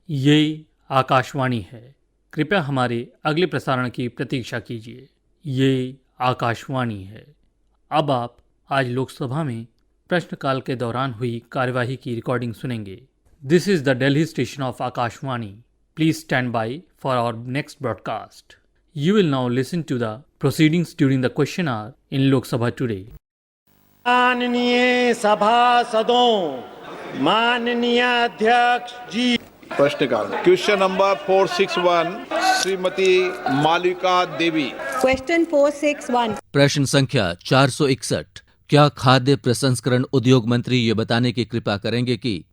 ये आकाशवाणी है। कृपया हमारे अगले प्रसारण की प्रतीक्षा कीजिए। ये आकाशवाणी है। अब आप आज लोकसभा में प्रश्नकाल के दौरान हुई कार्यवाही की रिकॉर्डिंग सुनेंगे। This is the Delhi station of Akashvani. Please stand by for our next broadcast. You will now listen to the proceedings during the question hour in Lok Sabha today. माननीय सभासदों, माननीय अध्यक्ष जी। प्रश्नकाल क्वेश्चन नंबर 461 श्रीमती मालिका देवी। क्वेश्चन 461। प्रश्न संख्या 461। क्या खाद्य प्रसंस्करण उद्योग मंत्री ये बताने की कृपा करेंगे कि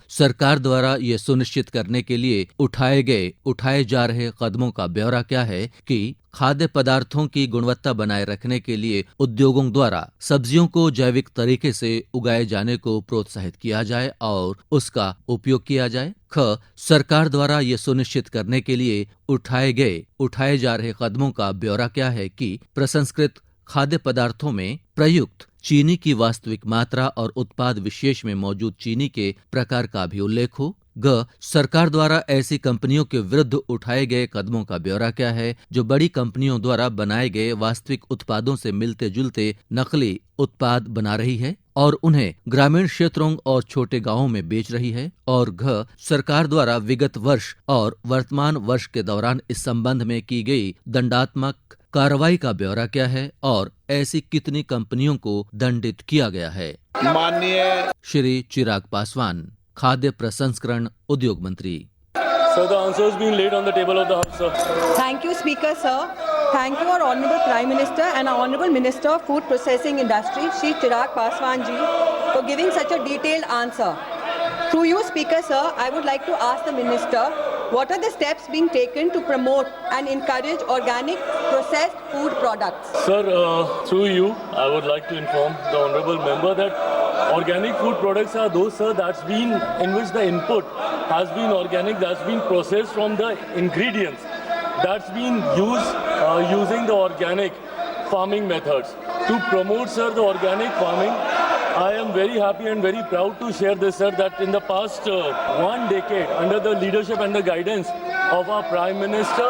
सरकार द्वारा ये सुनिश्चित करने के लिए उठाए जा रहे कदमों का ब्यौरा क्या है कि खाद्य पदार्थों की गुणवत्ता बनाए रखने के लिए उद्योगों द्वारा सब्जियों को जैविक तरीके से उगाए जाने को प्रोत्साहित किया जाए और उसका उपयोग किया जाए। ख सरकार द्वारा ये सुनिश्चित करने के लिए उठाए जा रहे कदमों का ब्यौरा क्या है कि प्रसंस्कृत खाद्य पदार्थों में प्रयुक्त चीनी की वास्तविक मात्रा और उत्पाद विशेष में मौजूद चीनी के प्रकार का भी उल्लेख हो। ग सरकार द्वारा ऐसी कंपनियों के विरुद्ध उठाए गए कदमों का ब्यौरा क्या है जो बड़ी कंपनियों द्वारा बनाए गए वास्तविक उत्पादों से मिलते जुलते नकली उत्पाद बना रही है और उन्हें ग्रामीण क्षेत्रों और छोटे गांवों में बेच रही है। और घ सरकार द्वारा विगत वर्ष और वर्तमान वर्ष के दौरान इस संबंध में की गई दंडात्मक कार्रवाई का ब्यौरा क्या है और ऐसी कितनी कंपनियों को दंडित किया गया है। माननीय श्री चिराग पासवान, खाद्य प्रसंस्करण उद्योग मंत्री। Sir, the answer has been laid on the table of the House, sir. Thank you, Speaker, sir. Thank you, our Honorable Prime Minister and our Honorable Minister of Food Processing Industry, Shri Chirag Paswan ji, for giving such a detailed answer. Through you, Speaker, sir, I would like to ask the Minister, what are the steps being taken to promote and encourage organic processed food products? Sir, through you, I would like to inform the Honourable Member that organic food products are those, sir, in which the input has been organic, that's been processed from the ingredients, that's been using the organic farming methods. To promote, sir, the organic farming, I am very happy and very proud to share this, sir, that in the past 1 decade, under the leadership and the guidance of our Prime Minister,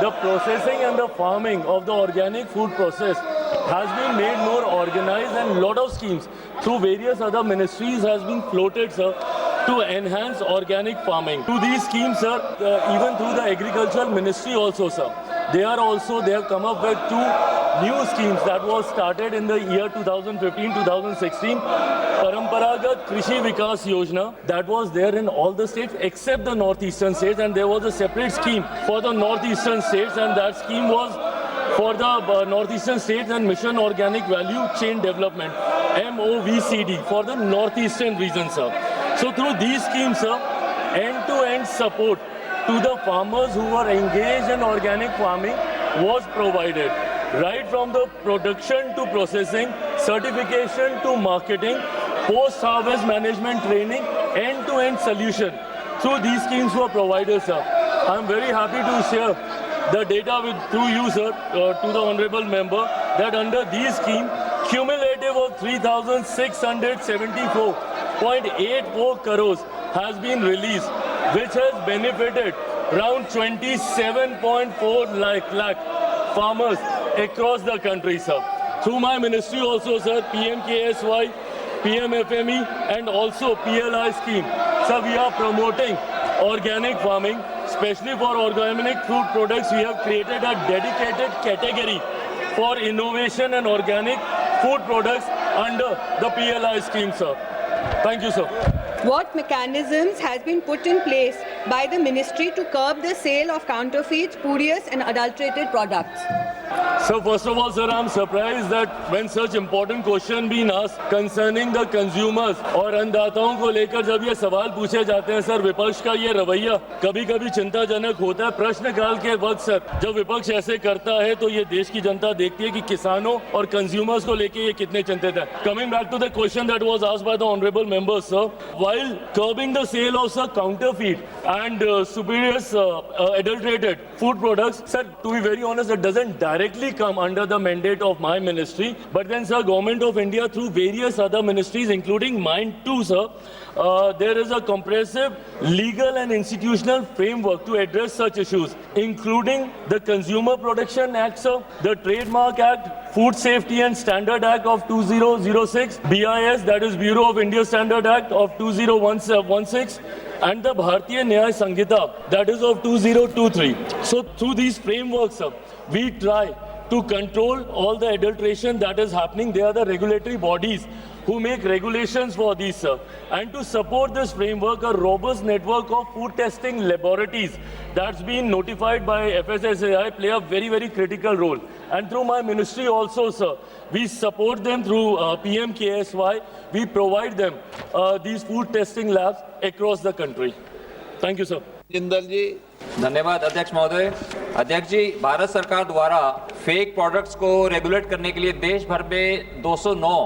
the processing and the farming of the organic food process has been made more organized, and lot of schemes through various other ministries has been floated, sir, to enhance organic farming. To these schemes, sir, even through the Agricultural Ministry also, sir, they have come up with 2 new schemes that was started in the year 2015-2016. Paramparagat Krishi Vikas Yojana, that was there in all the states except the northeastern states, and there was a separate scheme for the northeastern states, and that scheme was for the northeastern states and Mission Organic Value Chain Development, MOVCD, for the northeastern region, sir. So through these schemes, sir, end-to-end support to the farmers who were engaged in organic farming was provided. Right from the production to processing, certification to marketing, post-harvest management training, end-to-end solution. Through these schemes were provided, sir. I am very happy to share the data through you, sir, to the Honourable Member, that under these schemes, cumulative of 3,674.84 crores has been released, which has benefited around 27.4 lakh farmers across the country, sir. Through my ministry also, sir, PMKSY, PMFME and also PLI scheme, sir, we are promoting organic farming. Especially for organic food products, we have created a dedicated category for innovation and organic food products under the PLI scheme, sir. Thank you, sir. What mechanisms has been put in place by the ministry to curb the sale of counterfeit, spurious and adulterated products? So first of all, sir, I am surprised that when such important question being asked concerning the consumers और अन्नदाताओं को लेकर जब ये सवाल पूछे जाते हैं, sir, विपक्ष का ये रवैया कभी कभी चिंताजनक होता है। प्रश्नकाल के वक्त, सर, जब विपक्ष ऐसे करता है तो ये देश की जनता देखती है कि किसानों और कंज्यूमर्स को लेकर ये कितने चिंतित है। Coming back to the question that was asked by the honorable members, sir, while curbing the sale of, sir, counterfeit and spurious adulterated food products, sir, to be very honest, it doesn't directly directly come under the mandate of my ministry. But then, sir, Government of India through various other ministries, including mine too, sir, there is a comprehensive legal and institutional framework to address such issues, including the Consumer Protection Act, sir, the Trademark Act, Food Safety and Standard Act of 2006, BIS, that is Bureau of India Standard Act of 2016, and the Bharatiya Nyaya Sanghita, that is of 2023. So through these frameworks, sir, we try to control all the adulteration that is happening. They are the regulatory bodies who make regulations for these, sir. And to support this framework, a robust network of food testing laboratories that's been notified by FSSAI play a very, very critical role. And through my ministry also, sir, we support them through PMKSY. We provide them these food testing labs across the country. Thank you, sir. Jindal जी। धन्यवाद अध्यक्ष महोदय। अध्यक्ष जी, भारत सरकार द्वारा fake products को regulate करने के लिए देश भर में 209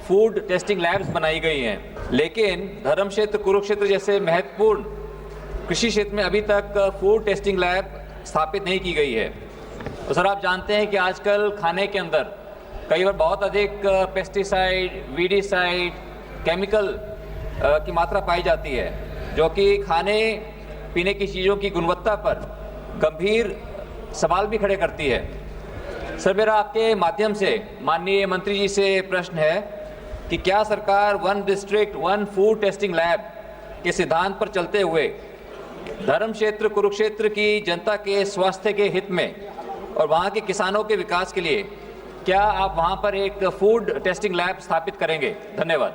फूड टेस्टिंग लैब्स बनाई गई हैं, लेकिन धर्म क्षेत्र कुरुक्षेत्र जैसे महत्वपूर्ण कृषि क्षेत्र में अभी तक फूड टेस्टिंग लैब स्थापित नहीं की गई है। तो सर, आप जानते हैं कि आजकल खाने के अंदर कई बार बहुत अधिक पेस्टिसाइड, वीडिसाइड, केमिकल की मात्रा पाई जाती है, जो कि खाने पीने की चीज़ों की गुणवत्ता पर गंभीर सवाल भी खड़े करती है। सर, मेरा आपके माध्यम से माननीय मंत्री जी से प्रश्न है कि क्या सरकार one district one food testing lab के सिद्धांत पर चलते हुए धर्म क्षेत्र कुरुक्षेत्र की जनता के स्वास्थ्य के हित में और वहाँ के किसानों के विकास के लिए क्या आप वहाँ पर एक फूड टेस्टिंग लैब स्थापित करेंगे? धन्यवाद।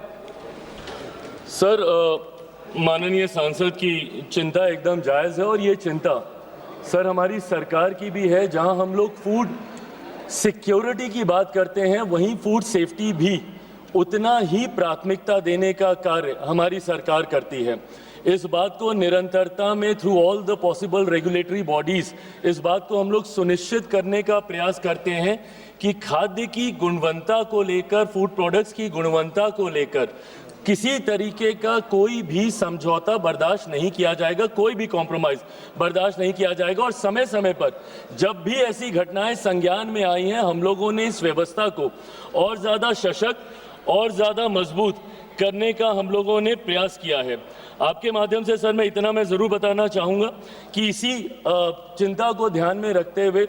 सर, माननीय सांसद की चिंता एकदम जायज़ है, और ये चिंता सर हमारी सरकार की भी है। जहां हम लोग फूड सिक्योरिटी की बात करते हैं, वहीं फूड सेफ्टी भी उतना ही प्राथमिकता देने का कार्य हमारी सरकार करती है। इस बात को निरंतरता में through all the possible regulatory bodies इस बात को हम लोग सुनिश्चित करने का प्रयास करते हैं कि खाद्य की गुणवत्ता को लेकर, फूड प्रोडक्ट्स की गुणवत्ता को लेकर किसी तरीके का कोई भी समझौता बर्दाश्त नहीं किया जाएगा, कोई भी कॉम्प्रोमाइज बर्दाश्त नहीं किया जाएगा। और समय समय पर जब भी ऐसी घटनाएं संज्ञान में आई हैं, हम लोगों ने इस व्यवस्था को और ज़्यादा सशक्त और ज़्यादा मजबूत करने का हम लोगों ने प्रयास किया है। आपके माध्यम से सर मैं इतना मैं ज़रूर बताना चाहूँगा कि इसी चिंता को ध्यान में रखते हुए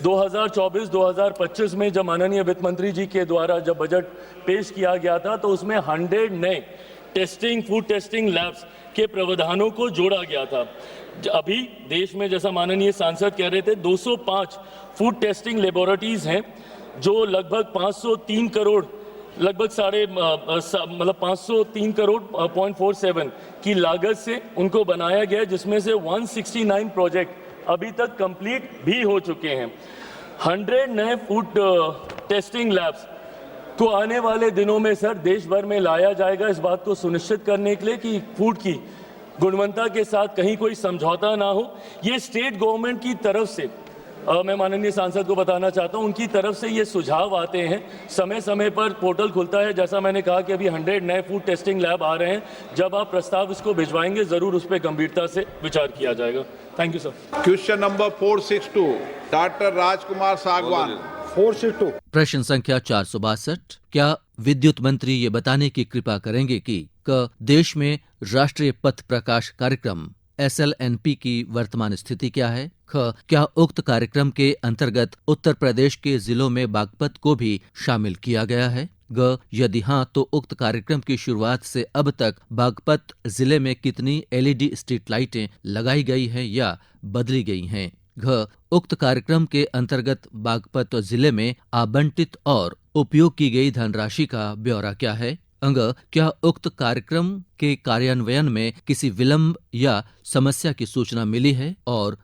2024-2025 में जब माननीय वित्त मंत्री जी के द्वारा जब बजट पेश किया गया था, तो उसमें 100 नए फूड टेस्टिंग लैब्स के प्रावधानों को जोड़ा गया था। अभी देश में, जैसा माननीय सांसद कह रहे थे, 205 फूड टेस्टिंग लेबोरेटरीज हैं, जो लगभग 503 करोड़ मतलब 503 करोड़ 0.47 की लागत से उनको बनाया गया, जिसमें से 169 प्रोजेक्ट अभी तक कंप्लीट भी हो चुके हैं। 100 नए फूड टेस्टिंग लैब्स को आने वाले दिनों में सर देश भर में लाया जाएगा, इस बात को सुनिश्चित करने के लिए कि फूड की गुणवत्ता के साथ कहीं कोई समझौता ना हो। ये स्टेट गवर्नमेंट की तरफ से मैं माननीय सांसद को बताना चाहता हूं, उनकी तरफ से ये सुझाव आते हैं। समय समय पर पोर्टल खुलता है, जैसा मैंने कहा कि अभी 100 नए फूड टेस्टिंग लैब आ रहे हैं। जब आप प्रस्ताव इसको भिजवाएंगे, जरूर उस पर गंभीरता से विचार किया जाएगा। Thank you sir. Question number 462 doctor Rajkumar Sagwan. 462। प्रश्न संख्या 462। क्या विद्युत मंत्री ये बताने की कृपा करेंगे कि देश में राष्ट्रीय पथ प्रकाश कार्यक्रम SLNP की वर्तमान स्थिति क्या है? क्या उक्त कार्यक्रम के अंतर्गत उत्तर प्रदेश के जिलों में बागपत को भी शामिल किया गया है? यदि हाँ, तो उक्त कार्यक्रम की शुरुआत से अब तक बागपत जिले में कितनी LED स्ट्रीट लाइटें लगाई गई हैं या बदली गई हैं? उक्त कार्यक्रम के अंतर्गत बागपत जिले में आवंटित और उपयोग की गई धनराशि का ब्यौरा क्या है? क्या उक्त कार्यक्रम के कार्यान्वयन में किसी विलंब या समस्या की सूचना मिली है? और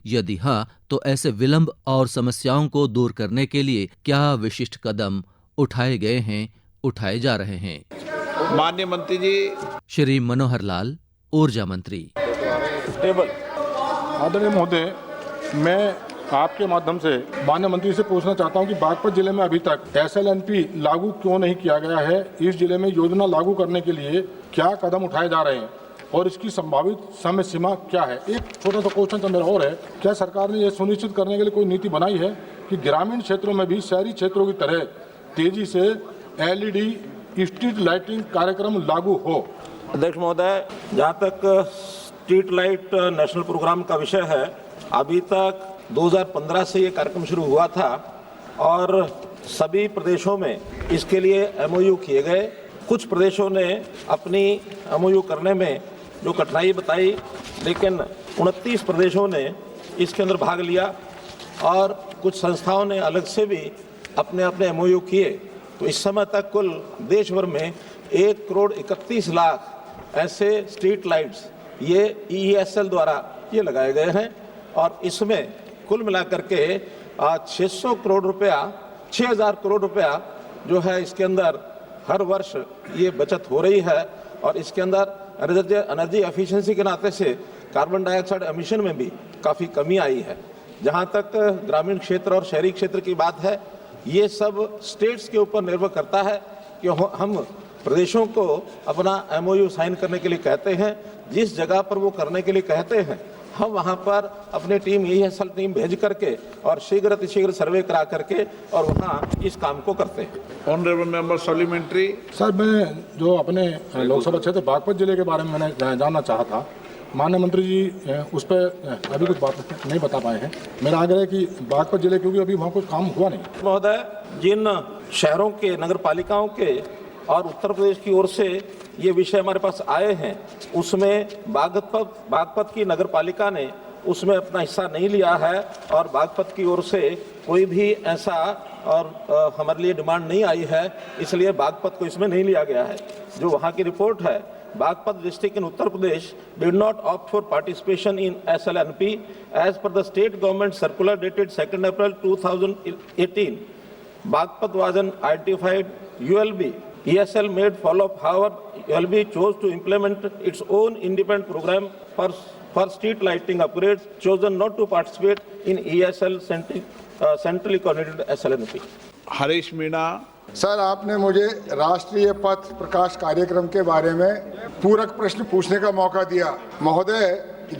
यदि हाँ, तो ऐसे विलंब और समस्याओं को दूर करने के लिए क्या विशिष्ट कदम उठाए गए हैं, उठाए जा रहे हैं? माननीय मंत्री जी। श्री मनोहर लाल, ऊर्जा मंत्री। आदरणीय महोदय, मैं आपके माध्यम से माननीय मंत्री से पूछना चाहता हूं कि बागपत जिले में अभी तक SLNP लागू क्यों नहीं किया गया है? इस जिले में योजना लागू करने के लिए क्या कदम उठाए जा रहे हैं और इसकी संभावित समय सीमा क्या है? एक छोटा सा क्वेश्चन तो मेरा और है, क्या सरकार ने यह सुनिश्चित करने के लिए कोई नीति बनाई है कि ग्रामीण क्षेत्रों में भी शहरी क्षेत्रों की तरह तेजी से एलईडी स्ट्रीट लाइटिंग कार्यक्रम लागू हो। अध्यक्ष महोदय, जहां तक स्ट्रीट लाइट नेशनल प्रोग्राम का विषय है, अभी तक 2015 से ये कार्यक्रम शुरू हुआ था और सभी प्रदेशों में इसके लिए एमओयू किए गए। कुछ प्रदेशों ने अपनी एमओयू करने में जो कठिनाई बताई, लेकिन 29 प्रदेशों ने इसके अंदर भाग लिया और कुछ संस्थाओं ने अलग से भी अपने अपने एमओयू किए। तो इस समय तक कुल देश भर में 1,31,00,000 ऐसे स्ट्रीट लाइट्स ये EESL द्वारा ये लगाए गए हैं और इसमें कुल मिलाकर के 600 करोड़ रुपया 6,000 करोड़ रुपया जो है इसके अंदर हर वर्ष ये बचत हो रही है और इसके अंदर एनर्जी एफिशिएंसी के नाते से कार्बन डाइऑक्साइड एमिशन में भी काफ़ी कमी आई है। जहाँ तक ग्रामीण क्षेत्र और शहरी क्षेत्र की बात है, ये सब स्टेट्स के ऊपर निर्भर करता है कि हम प्रदेशों को अपना एमओयू साइन करने के लिए कहते हैं। जिस जगह पर वो करने के लिए कहते हैं, हम वहाँ पर अपनी टीम EESL टीम भेज करके और शीघ्र सर्वे करा करके और वहाँ इस काम को करते हैं। Honourable member supplementary. सर, मैं जो अपने लोकसभा क्षेत्र बागपत जिले के बारे में मैंने जानना चाहा था, माननीय मंत्री जी उस पर अभी कुछ बात नहीं बता पाए हैं। मेरा आग्रह है कि बागपत जिले, क्योंकि अभी वहाँ कुछ काम हुआ नहीं। महोदय, जिन शहरों के नगर पालिकाओं के और उत्तर प्रदेश की ओर से ये विषय हमारे पास आए हैं, उसमें बागपत की नगर पालिका ने उसमें अपना हिस्सा नहीं लिया है और बागपत की ओर से कोई भी ऐसा और हमारे लिए डिमांड नहीं आई है, इसलिए बागपत को इसमें नहीं लिया गया है। जो वहाँ की रिपोर्ट है, Bagpat district in Uttar Pradesh did not opt for participation in SLNP as per the state government circular dated 2nd April 2018. Bagpat was an identified ULB. ESL made follow-up. However, ULB chose to implement its own independent program for street lighting upgrades, chosen not to participate in ESL centrally coordinated SLNP. Harish Meena. Sir, आपने मुझे राष्ट्रीय पथ प्रकाश कार्यक्रम के बारे में पूरक प्रश्न पूछने का मौका दिया। महोदय,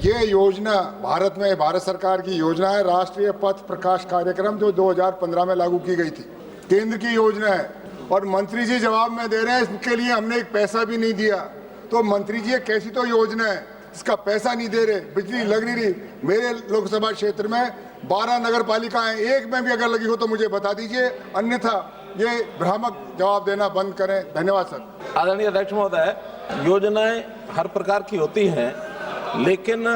ये योजना भारत सरकार की योजना है, राष्ट्रीय पथ प्रकाश कार्यक्रम, जो 2015 में लागू की गई थी। केंद्र की योजना है और मंत्री जी जवाब में दे रहे हैं इसके लिए हमने एक पैसा भी नहीं दिया। तो मंत्री जी, ये कैसी तो योजना है, इसका पैसा नहीं दे रहे, बिजली लग नहीं रही। मेरे लोकसभा क्षेत्र में 12 नगर पालिकाएं, एक में भी अगर लगी हो तो मुझे बता दीजिए, अन्यथा ये भ्रामक जवाब देना बंद करें। धन्यवाद सर। आदरणीय अध्यक्ष महोदय, योजनाएं हर प्रकार की होती हैं, लेकिन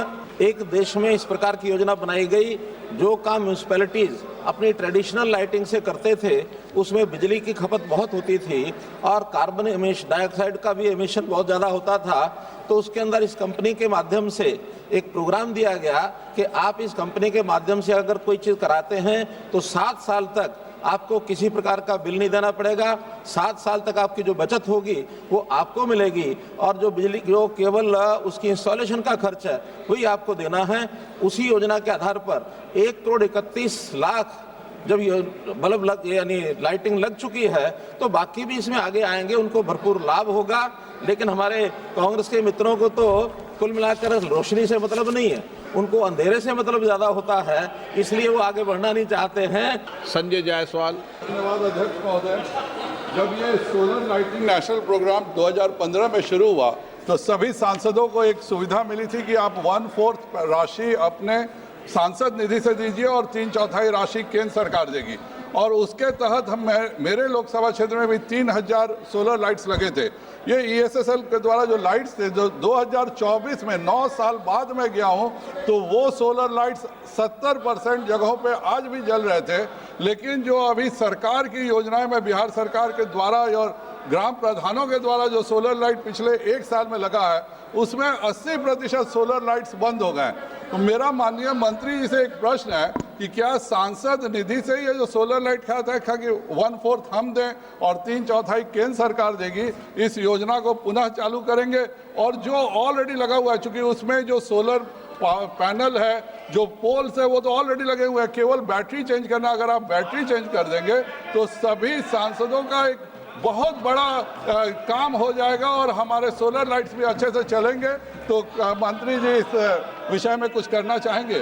एक देश में इस प्रकार की योजना बनाई गई जो काम म्यूनिसिपैलिटीज अपनी ट्रेडिशनल लाइटिंग से करते थे, उसमें बिजली की खपत बहुत होती थी और कार्बन डाइऑक्साइड का भी एमिशन बहुत ज़्यादा होता था। तो उसके अंदर इस कंपनी के माध्यम से एक प्रोग्राम दिया गया कि आप इस कंपनी के माध्यम से अगर कोई चीज़ कराते हैं तो 7 साल तक आपको किसी प्रकार का बिल नहीं देना पड़ेगा। 7 साल तक आपकी जो बचत होगी वो आपको मिलेगी और जो बिजली जो केवल उसकी इंस्टॉलेशन का खर्च है वही आपको देना है। उसी योजना के आधार पर 1,31,00,000 जब ये बल्ब यानी लाइटिंग लग चुकी है तो बाकी भी इसमें आगे आएंगे, उनको भरपूर लाभ होगा। लेकिन हमारे कांग्रेस के मित्रों को तो कुल मिलाकर रोशनी से मतलब नहीं है, उनको अंधेरे से मतलब ज्यादा होता है, इसलिए वो आगे बढ़ना नहीं चाहते हैं। संजय जायसवाल। धन्यवाद अध्यक्ष महोदय। जब ये सोलर लाइटिंग नेशनल प्रोग्राम 2015 में शुरू हुआ तो सभी सांसदों को एक सुविधा मिली थी कि आप 1/4 राशि अपने सांसद निधि से दीजिए और 3/4 राशि केंद्र सरकार देगी। और उसके तहत मेरे लोकसभा क्षेत्र में भी 3,000 सोलर लाइट्स लगे थे। ये ESSL के द्वारा जो लाइट्स थे, जो 2024 में 9 साल बाद में गया हूँ, तो वो सोलर लाइट्स 70% जगहों पे आज भी जल रहे थे। लेकिन जो अभी सरकार की योजनाएं में बिहार सरकार के द्वारा और ग्राम प्रधानों के द्वारा जो सोलर लाइट पिछले 1 साल में लगा है, उसमें 80% सोलर लाइट्स बंद हो गए। तो मेरा माननीय मंत्री जी से एक प्रश्न है कि क्या सांसद निधि से ये जो सोलर लाइट खाता है कि 1/4 हम दें और 3/4 केंद्र सरकार देगी, इस योजना को पुनः चालू करेंगे? और जो ऑलरेडी लगा हुआ है, चूंकि उसमें जो सोलर पैनल है, जो पोल्स है, वो तो ऑलरेडी लगे हुए हैं, केवल बैटरी चेंज करना। अगर आप बैटरी चेंज कर देंगे तो सभी सांसदों का एक बहुत बड़ा काम हो जाएगा और हमारे सोलर लाइट्स भी अच्छे से चलेंगे। तो मंत्री जी इस विषय में कुछ करना चाहेंगे?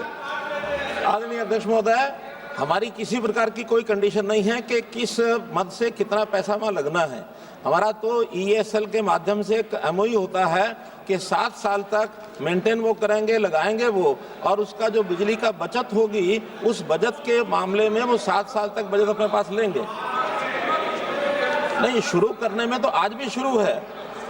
आदरणीय अध्यक्ष महोदय, हमारी किसी प्रकार की कोई कंडीशन नहीं है कि किस मद से कितना पैसा वहाँ लगना है। हमारा तो ESL के माध्यम से एक MOU होता है कि 7 साल तक मेंटेन वो करेंगे, लगाएंगे वो, और उसका जो बिजली का बचत होगी उस बचत के मामले में वो 7 साल तक बचत अपने पास लेंगे। नहीं, शुरू करने में तो आज भी शुरू है,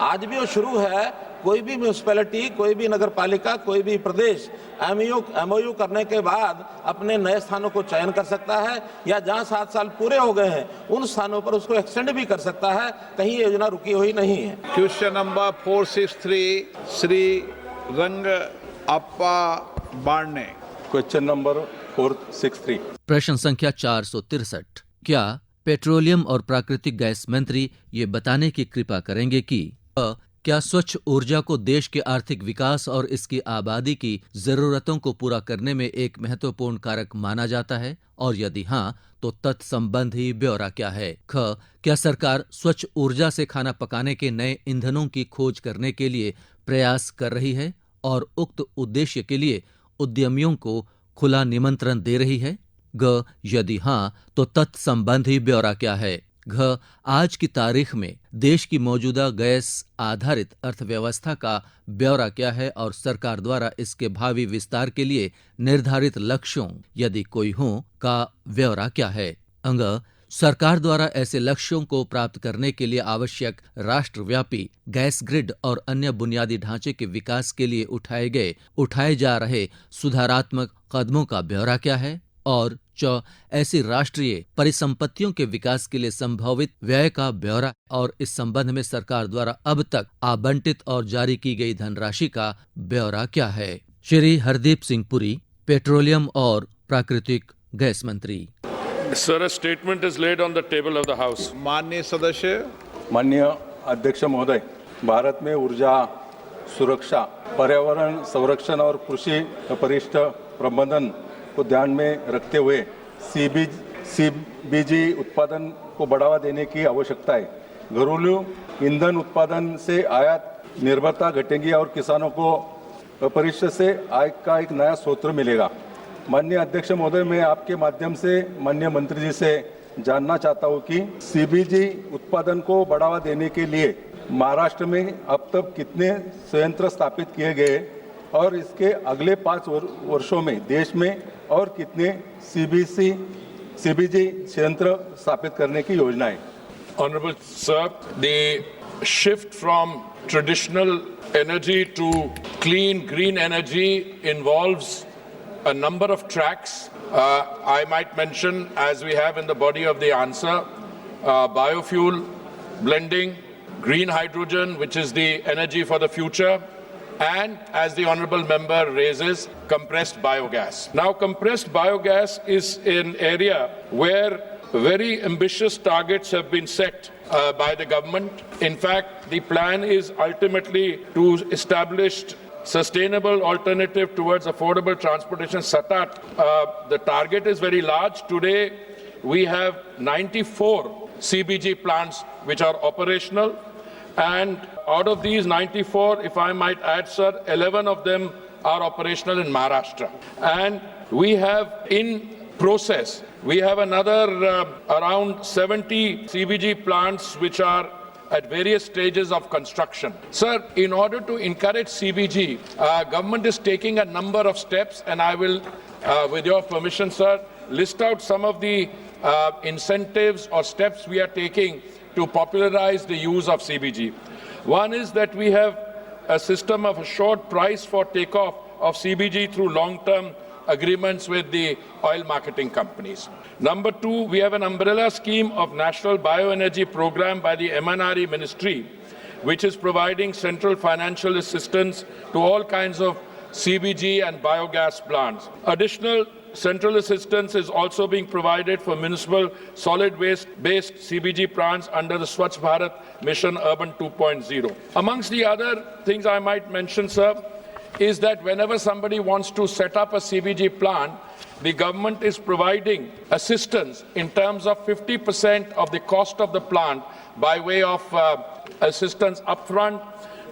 आज भी वो शुरू है। कोई भी म्यूनिसिपैलिटी, कोई भी नगर पालिका, कोई भी प्रदेश MOU करने के बाद अपने नए स्थानों को चयन कर सकता है, या जहां 7 साल पूरे हो गए हैं उन स्थानों पर उसको एक्सटेंड भी कर सकता है। कहीं ये योजना रुकी हुई नहीं है। क्वेश्चन नंबर 463 श्री रंग अप्पा बाणने। Question number 463। प्रश्न संख्या 463। क्या पेट्रोलियम और प्राकृतिक गैस मंत्री ये बताने की कृपा करेंगे कि क्या स्वच्छ ऊर्जा को देश के आर्थिक विकास और इसकी आबादी की जरूरतों को पूरा करने में एक महत्वपूर्ण कारक माना जाता है, और यदि हाँ तो तत्संबंधी ब्यौरा क्या है? ख. क्या सरकार स्वच्छ ऊर्जा से खाना पकाने के नए ईंधनों की खोज करने के लिए प्रयास कर रही है और उक्त उद्देश्य के लिए उद्यमियों को खुला निमंत्रण दे रही है? ग. यदि हाँ तो तत्संबंधी ब्यौरा क्या है? घ. आज की तारीख में देश की मौजूदा गैस आधारित अर्थव्यवस्था का ब्यौरा क्या है और सरकार द्वारा इसके भावी विस्तार के लिए निर्धारित लक्ष्यों, यदि कोई हो, का ब्यौरा क्या है? अंग. सरकार द्वारा ऐसे लक्ष्यों को प्राप्त करने के लिए आवश्यक राष्ट्रव्यापी गैस ग्रिड और अन्य बुनियादी ढांचे के विकास के लिए उठाए जा रहे सुधारात्मक कदमों का ब्यौरा क्या है? और च. ऐसी राष्ट्रीय परिसंपत्तियों के विकास के लिए संभावित व्यय का ब्यौरा और इस संबंध में सरकार द्वारा अब तक आवंटित और जारी की गई धनराशि का ब्यौरा क्या है? श्री हरदीप सिंह पुरी, पेट्रोलियम और प्राकृतिक गैस मंत्री। Sir, a statement is laid on the table of the House. माननीय सदस्य। माननीय अध्यक्ष महोदय, भारत में ऊर्जा सुरक्षा, पर्यावरण संरक्षण और कृषि परिष्ठ प्रबंधन को ध्यान में रखते हुए CBG उत्पादन को बढ़ावा देने की आवश्यकता है। घरेलू ईंधन उत्पादन से आयात निर्भरता घटेगी और किसानों को परिष्ठ से आय का एक नया स्रोत मिलेगा। माननीय अध्यक्ष महोदय, मैं आपके माध्यम से माननीय मंत्री जी से जानना चाहता हूं कि CBG उत्पादन को बढ़ावा देने के लिए महाराष्ट्र में अब तक कितने संयंत्र स्थापित किए गए और इसके अगले 5 वर्षों में देश में और कितने CBG संयंत्र स्थापित करने की योजना है? Honorable Sir, the shift from traditional energy to clean green energy involves a number of tracks. I might mention, as we have in the body of the answer, biofuel blending, green hydrogen, which is the energy for the future, and, as the honourable member raises, compressed biogas. Now, compressed biogas is an area where very ambitious targets have been set by the government. In fact, the plan is ultimately to establish sustainable alternative towards affordable transportation, SATAT. The target is very large. Today, we have 94 CBG plants which are operational. And out of these 94, if I might add, sir, 11 of them are operational in Maharashtra. And we have in process, we have another around 70 CBG plants which are at various stages of construction. Sir, in order to encourage CBG, government is taking a number of steps, and I will, with your permission, sir, list out some of the incentives or steps we are taking to popularize the use of CBG. One is that we have a system of assured price for takeoff of CBG through long-term agreements with the oil marketing companies. Number two, we have an umbrella scheme of National Bioenergy Program by the MNRE Ministry, which is providing central financial assistance to all kinds of CBG and biogas plants. Additional central assistance is also being provided for municipal solid waste-based CBG plants under the Swachh Bharat Mission Urban 2.0. Amongst the other things I might mention, sir, is that whenever somebody wants to set up a CBG plant, the government is providing assistance in terms of 50% of the cost of the plant by way of assistance upfront.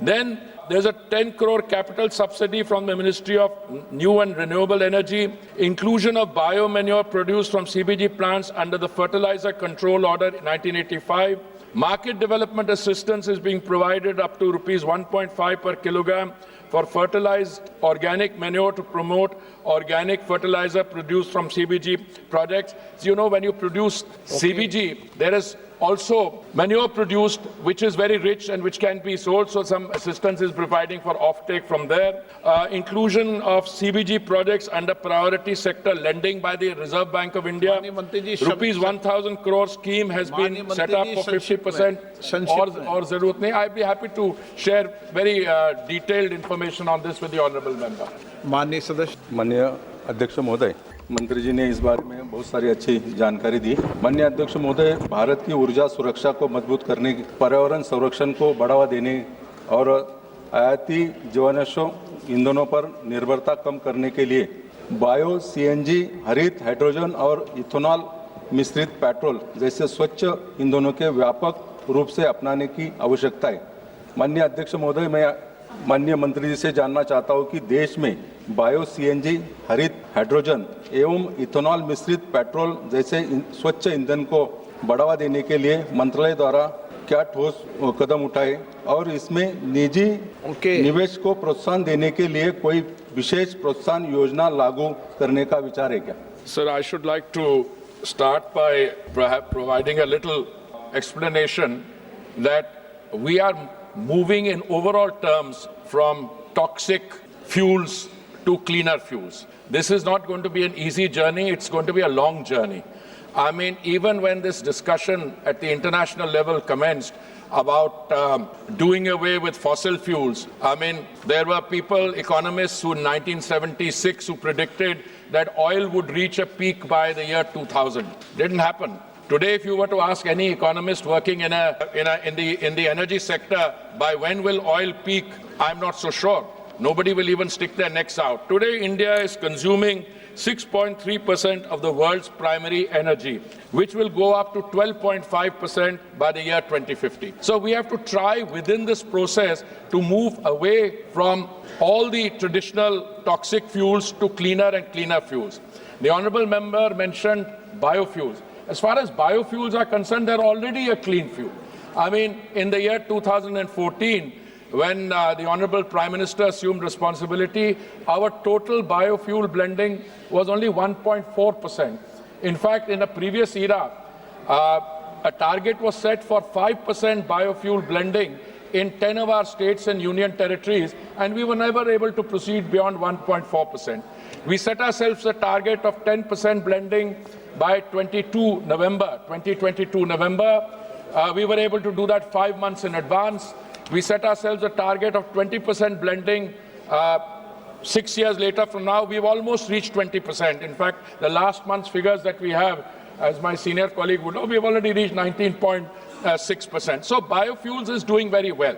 Then There's a 10 crore capital subsidy from the Ministry of New and Renewable Energy, inclusion of biomanure produced from CBG plants under the Fertilizer Control Order 1985. Market development assistance is being provided up to rupees 1.5 per kilogram for fertilized organic manure to promote organic fertilizer produced from CBG projects. So, you know, when you produce CBG, there is also manure produced which is very rich and which can be sold, so some assistance is providing for offtake from there. Inclusion of CBG projects under priority sector lending by the Reserve Bank of India. Rupees 1,000 crore scheme has been set up for 50% or zaroot nahi. I'd be happy to share very detailed information on this with the honourable member. माननीय अध्यक्ष महोदय, मंत्री जी ने इस बारे में बहुत सारी अच्छी जानकारी दी। माननीय अध्यक्ष महोदय, भारत की ऊर्जा सुरक्षा को मजबूत करने, पर्यावरण संरक्षण को बढ़ावा देने और आयाती जीवाश्म ईंधनों पर निर्भरता कम करने के लिए बायो सीएनजी, हरित हाइड्रोजन और इथेनॉल मिश्रित पेट्रोल जैसे स्वच्छ ईंधनों के व्यापक रूप से अपनाने की आवश्यकता है। माननीय अध्यक्ष महोदय, मैं माननीय मंत्री जी से जानना चाहता हूं कि देश में बायो सीएनजी, हरित हाइड्रोजन एवं इथेनॉल मिश्रित पेट्रोल जैसे स्वच्छ ईंधन को बढ़ावा देने के लिए मंत्रालय द्वारा क्या ठोस कदम उठाए और इसमें निजी निवेश को प्रोत्साहन देने के लिए कोई विशेष प्रोत्साहन योजना लागू करने का विचार है क्या? Sir, I should like to start by perhaps providing a little explanation that we are moving in overall terms from toxic fuels to cleaner fuels. This is not going to be an easy journey, it's going to be a long journey. I mean, even when this discussion at the international level commenced about doing away with fossil fuels, I mean, there were people, economists who in 1976 who predicted that oil would reach a peak by the year 2000. Didn't happen. Today, if you were to ask any economist working in the energy sector, by when will oil peak, I'm not so sure. Nobody will even stick their necks out. Today, India is consuming 6.3% of the world's primary energy, which will go up to 12.5% by the year 2050. So we have to try within this process to move away from all the traditional toxic fuels to cleaner and cleaner fuels. The honourable member mentioned biofuels. As far as biofuels are concerned, they're already a clean fuel. I mean, in the year 2014, when the Honourable Prime Minister assumed responsibility, our total biofuel blending was only 1.4%. In fact, in a previous era, a target was set for 5% biofuel blending in 10 of our states and union territories, and we were never able to proceed beyond 1.4%. We set ourselves a target of 10% blending by 2022 November. We were able to do that 5 months in advance. We set ourselves a target of 20% blending 6 years later from now. We've almost reached 20%. In fact, the last month's figures that we have, as my senior colleague would know, we've already reached 19.6%. So biofuels is doing very well.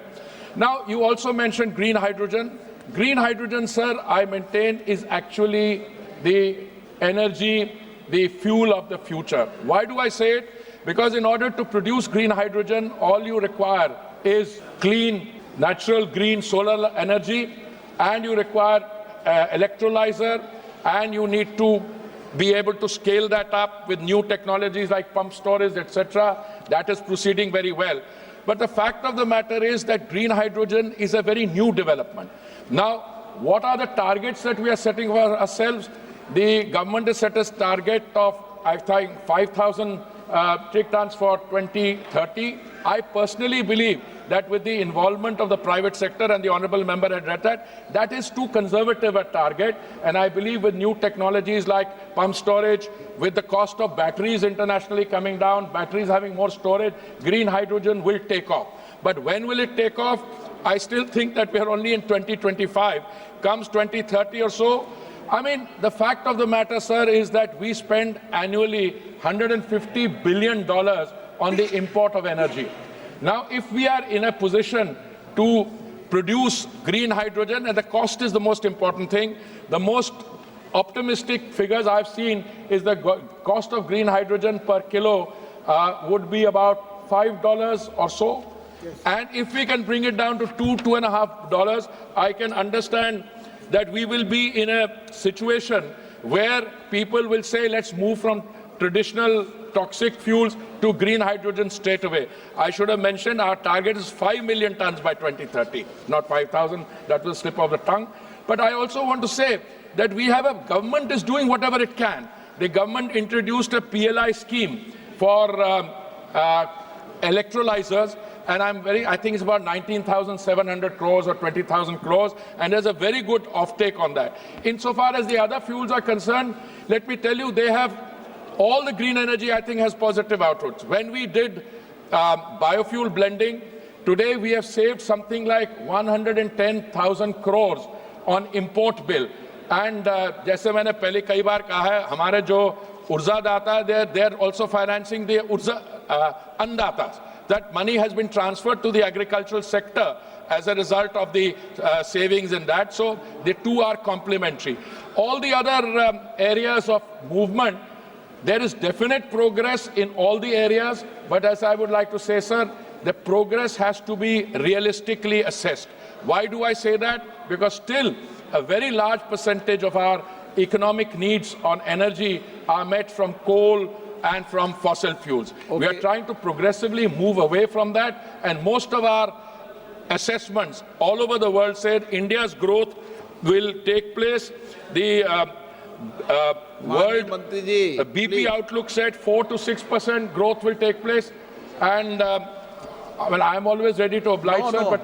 Now, you also mentioned green hydrogen. Green hydrogen, sir, I maintain is actually the energy, the fuel of the future. Why do I say it? Because in order to produce green hydrogen, all you require is clean, natural green solar energy, and you require electrolyzer, and you need to be able to scale that up with new technologies like pump storage, etc. That is proceeding very well. But the fact of the matter is that green hydrogen is a very new development. Now, what are the targets that we are setting for ourselves? The government has set a target of, I think, 5,000 metric tons for 2030. I personally believe that with the involvement of the private sector, and the honourable member had read that, that is too conservative a target. And I believe with new technologies like pump storage, with the cost of batteries internationally coming down, batteries having more storage, green hydrogen will take off. But when will it take off? I still think that we are only in 2025. Comes 2030 or so, I mean, the fact of the matter, sir, is that we spend annually $150 billion on the import of energy. Now, if we are in a position to produce green hydrogen, and the cost is the most important thing, the most optimistic figures I've seen is the cost of green hydrogen per kilo would be about $5 or so. And if we can bring it down to $2.5, I can understand that we will be in a situation where people will say, let's move from traditional toxic fuels to green hydrogen straight away. I should have mentioned our target is 5 million tons by 2030, not 5,000. That will slip off the tongue. But I also want to say that we have a government is doing whatever it can. The government introduced a PLI scheme for electrolyzers, and I think it's about 19,700 crores or 20,000 crores, and there's a very good offtake on that. Insofar as the other fuels are concerned, let me tell you, they have all the green energy, I think, has positive outputs. When we did biofuel blending, today we have saved something like 110,000 crores on import bill. And जैसे मैंने पहले कई बार कहा है, हमारे जो ऊर्जादाता है, they are also financing the अन्नदाता. That money has been transferred to the agricultural sector as a result of the savings in that. So the two are complementary. All the other areas of movement, there is definite progress in all the areas, but as I would like to say, sir, the progress has to be realistically assessed. Why do I say that? Because still a very large percentage of our economic needs on energy are met from coal and from fossil fuels. Okay. We are trying to progressively move away from that, and most of our assessments all over the world said India's growth will take place. The World BP Outlook said 4 to 6% growth will take place, and well, I'm always ready to oblige, sir, but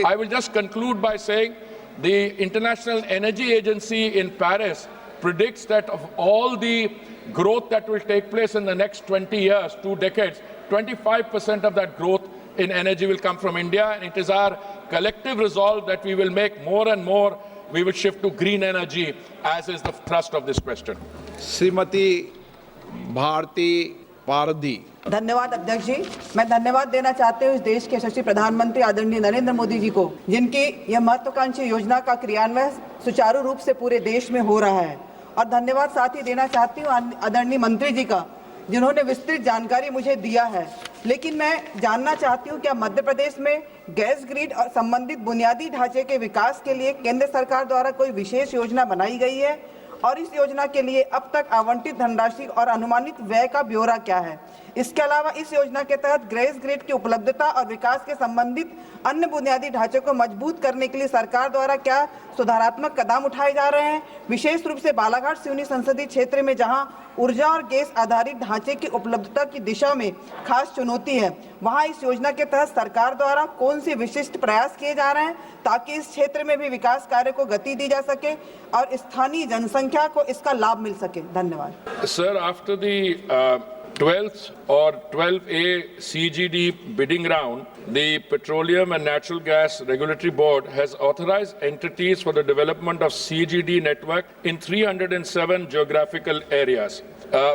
I will just conclude by saying the International Energy Agency in Paris predicts that of all the growth that will take place in the next 20 years, 2 decades, 25% of that growth in energy will come from India, and it is our collective resolve that we will make more and more, we will shift to green energy, as is the thrust of this question. Shrimati Bharti Pardi. धन्यवाद अध्यक्ष जी। मैं धन्यवाद देना चाहते हूँ इस देश के यशस्वी प्रधानमंत्री आदरणीय नरेंद्र मोदी जी को, जिनकी यह महत्वाकांक्षी योजना का क्रियान्वयन सुचारू रूप से पूरे देश में हो रहा है। और धन्यवाद साथ ही देना चाहती हूँ आदरणीय मंत्री जी का, जिन्होंने विस्तृत जानकारी मुझे दिया है। लेकिन मैं जानना चाहती हूँ, क्या मध्य प्रदेश में गैस ग्रिड और संबंधित बुनियादी ढांचे के विकास के लिए केंद्र सरकार द्वारा कोई विशेष योजना बनाई गई है, और इस योजना के लिए अब तक आवंटित धनराशि और अनुमानित व्यय का ब्यौरा क्या है? इसके अलावा इस योजना के तहत गैस ग्रिड की उपलब्धता और विकास के संबंधित अन्य बुनियादी ढांचे को मजबूत करने के लिए सरकार द्वारा क्या सुधारात्मक कदम उठाए जा रहे हैं? विशेष रूप से बालाघाट सिवनी संसदीय क्षेत्र में जहां ऊर्जा और गैस आधारित ढांचे की उपलब्धता की दिशा में खास चुनौती है, वहां इस योजना के तहत सरकार द्वारा कौन से विशिष्ट प्रयास किए जा रहे हैं ताकि इस क्षेत्र में भी विकास कार्य को गति दी जा सके और स्थानीय जनसंख्या को इसका लाभ मिल सके? धन्यवाद। Sir, after the 12th or 12A CGD bidding round, the Petroleum and Natural Gas Regulatory Board has authorized entities for the development of CGD network in 307 geographical areas,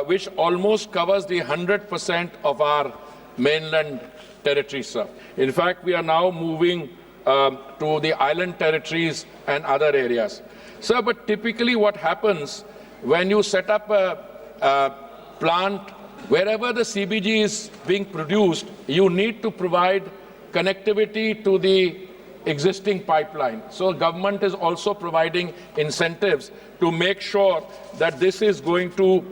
which almost covers the 100% of our mainland territory, sir. In fact, we are now moving to the island territories and other areas. Sir, but typically what happens when you set up a plant wherever the CBG is being produced, you need to provide connectivity to the existing pipeline. So government is also providing incentives to make sure that this is going to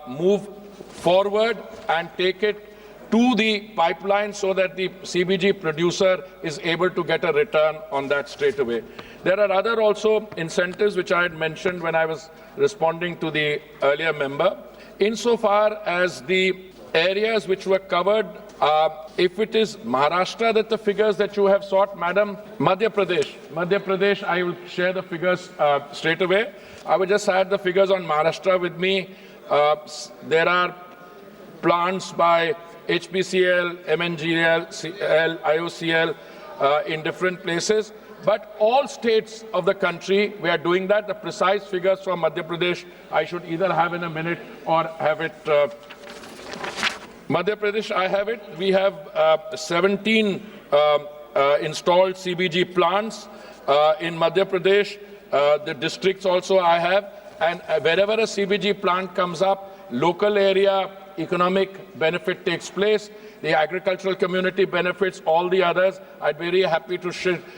move forward and take it to the pipeline so that the CBG producer is able to get a return on that straight away. There are other also incentives which I had mentioned when I was responding to the earlier member. Insofar as the areas which were covered, if it is Maharashtra that the figures that you have sought, Madam, Madhya Pradesh, I will share the figures straight away. I will just add the figures on Maharashtra with me. There are plants by HPCL, MNGL, CL, IOCL in different places. But all states of the country, we are doing that. The precise figures from Madhya Pradesh, I should either have in a minute or have it. Madhya Pradesh, I have it. We have 17 installed CBG plants in Madhya Pradesh. The districts also I have. And wherever a CBG plant comes up, local area economic benefit takes place, the agricultural community benefits, all the others. I'd be very happy to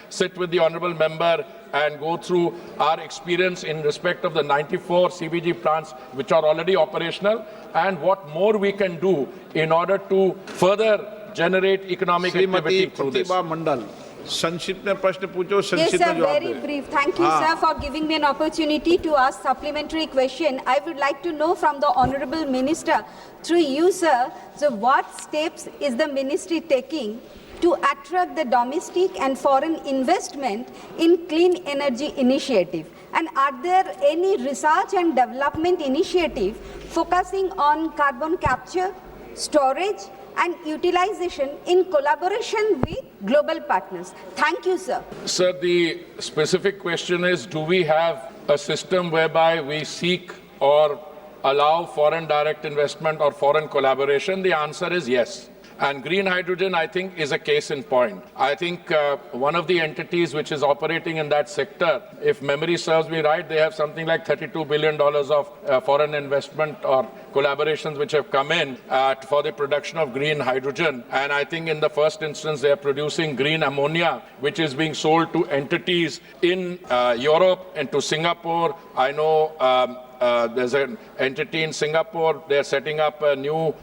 sit with the honourable member and go through our experience in respect of the 94 CBG plants which are already operational and what more we can do in order to further generate economic activity through this. मंडल संक्षिप्त में प्रश्न पूछो, Yes, संक्षिप्त sir, में जवाब very they. brief. Thank you, sir, for giving me an opportunity to ask supplementary question. I would like to know from the Honorable Minister, through you, sir, so what steps is the ministry taking to attract the domestic and foreign investment in clean energy initiative? And are there any research and development initiative focusing on carbon capture, storage, and utilization in collaboration with global partners? Thank you, sir. Sir, the specific question is, do we have a system whereby we seek or allow foreign direct investment or foreign collaboration? The answer is yes. And green hydrogen, I think, is a case in point. I think one of the entities which is operating in that sector, if memory serves me right, they have something like $32 billion of foreign investment or collaborations which have come in for the production of green hydrogen. And I think in the first instance, they are producing green ammonia, which is being sold to entities in Europe and to Singapore. I know there's an entity in Singapore. They're setting up a new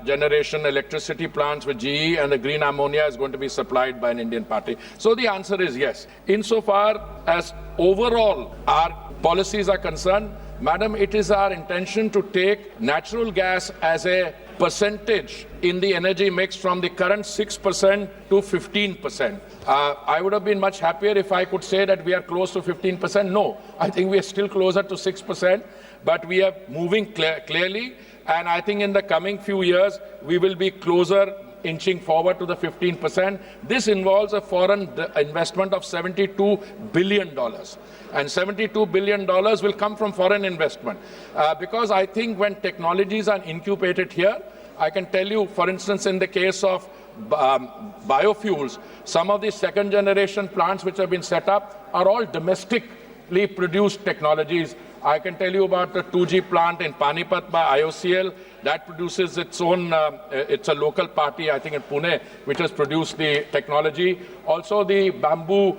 generation electricity plants with GE, and the green ammonia is going to be supplied by an Indian party. So the answer is yes. Insofar as overall our policies are concerned, Madam, it is our intention to take natural gas as a percentage in the energy mix from the current 6% to 15%. I would have been much happier if I could say that we are close to 15%. No, I think we are still closer to 6%, but we are moving clearly, and I think in the coming few years we will be closer, inching forward to the 15%. This involves a foreign investment of $72 billion. And $72 billion will come from foreign investment. Because I think when technologies are incubated here, I can tell you, for instance, in the case of biofuels, some of the second generation plants which have been set up are all domestically produced technologies. I can tell you about the 2G plant in Panipat by IOCL that produces its own, it's a local party, I think in Pune, which has produced the technology. Also the bamboo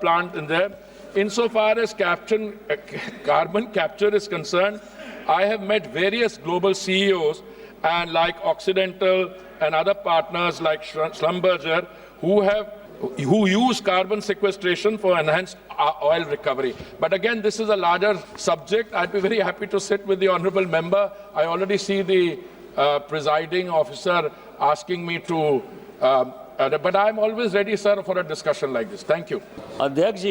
plant in there. Insofar as carbon capture is concerned, I have met various global CEOs and like Occidental and other partners like Schlumberger who use carbon sequestration for enhanced oil recovery. But again, this is a larger subject. I'd be very happy to sit with the honourable member. I already see the presiding officer asking me to, but I'm always ready, sir, for a discussion like this. Thank you. अध्यक्ष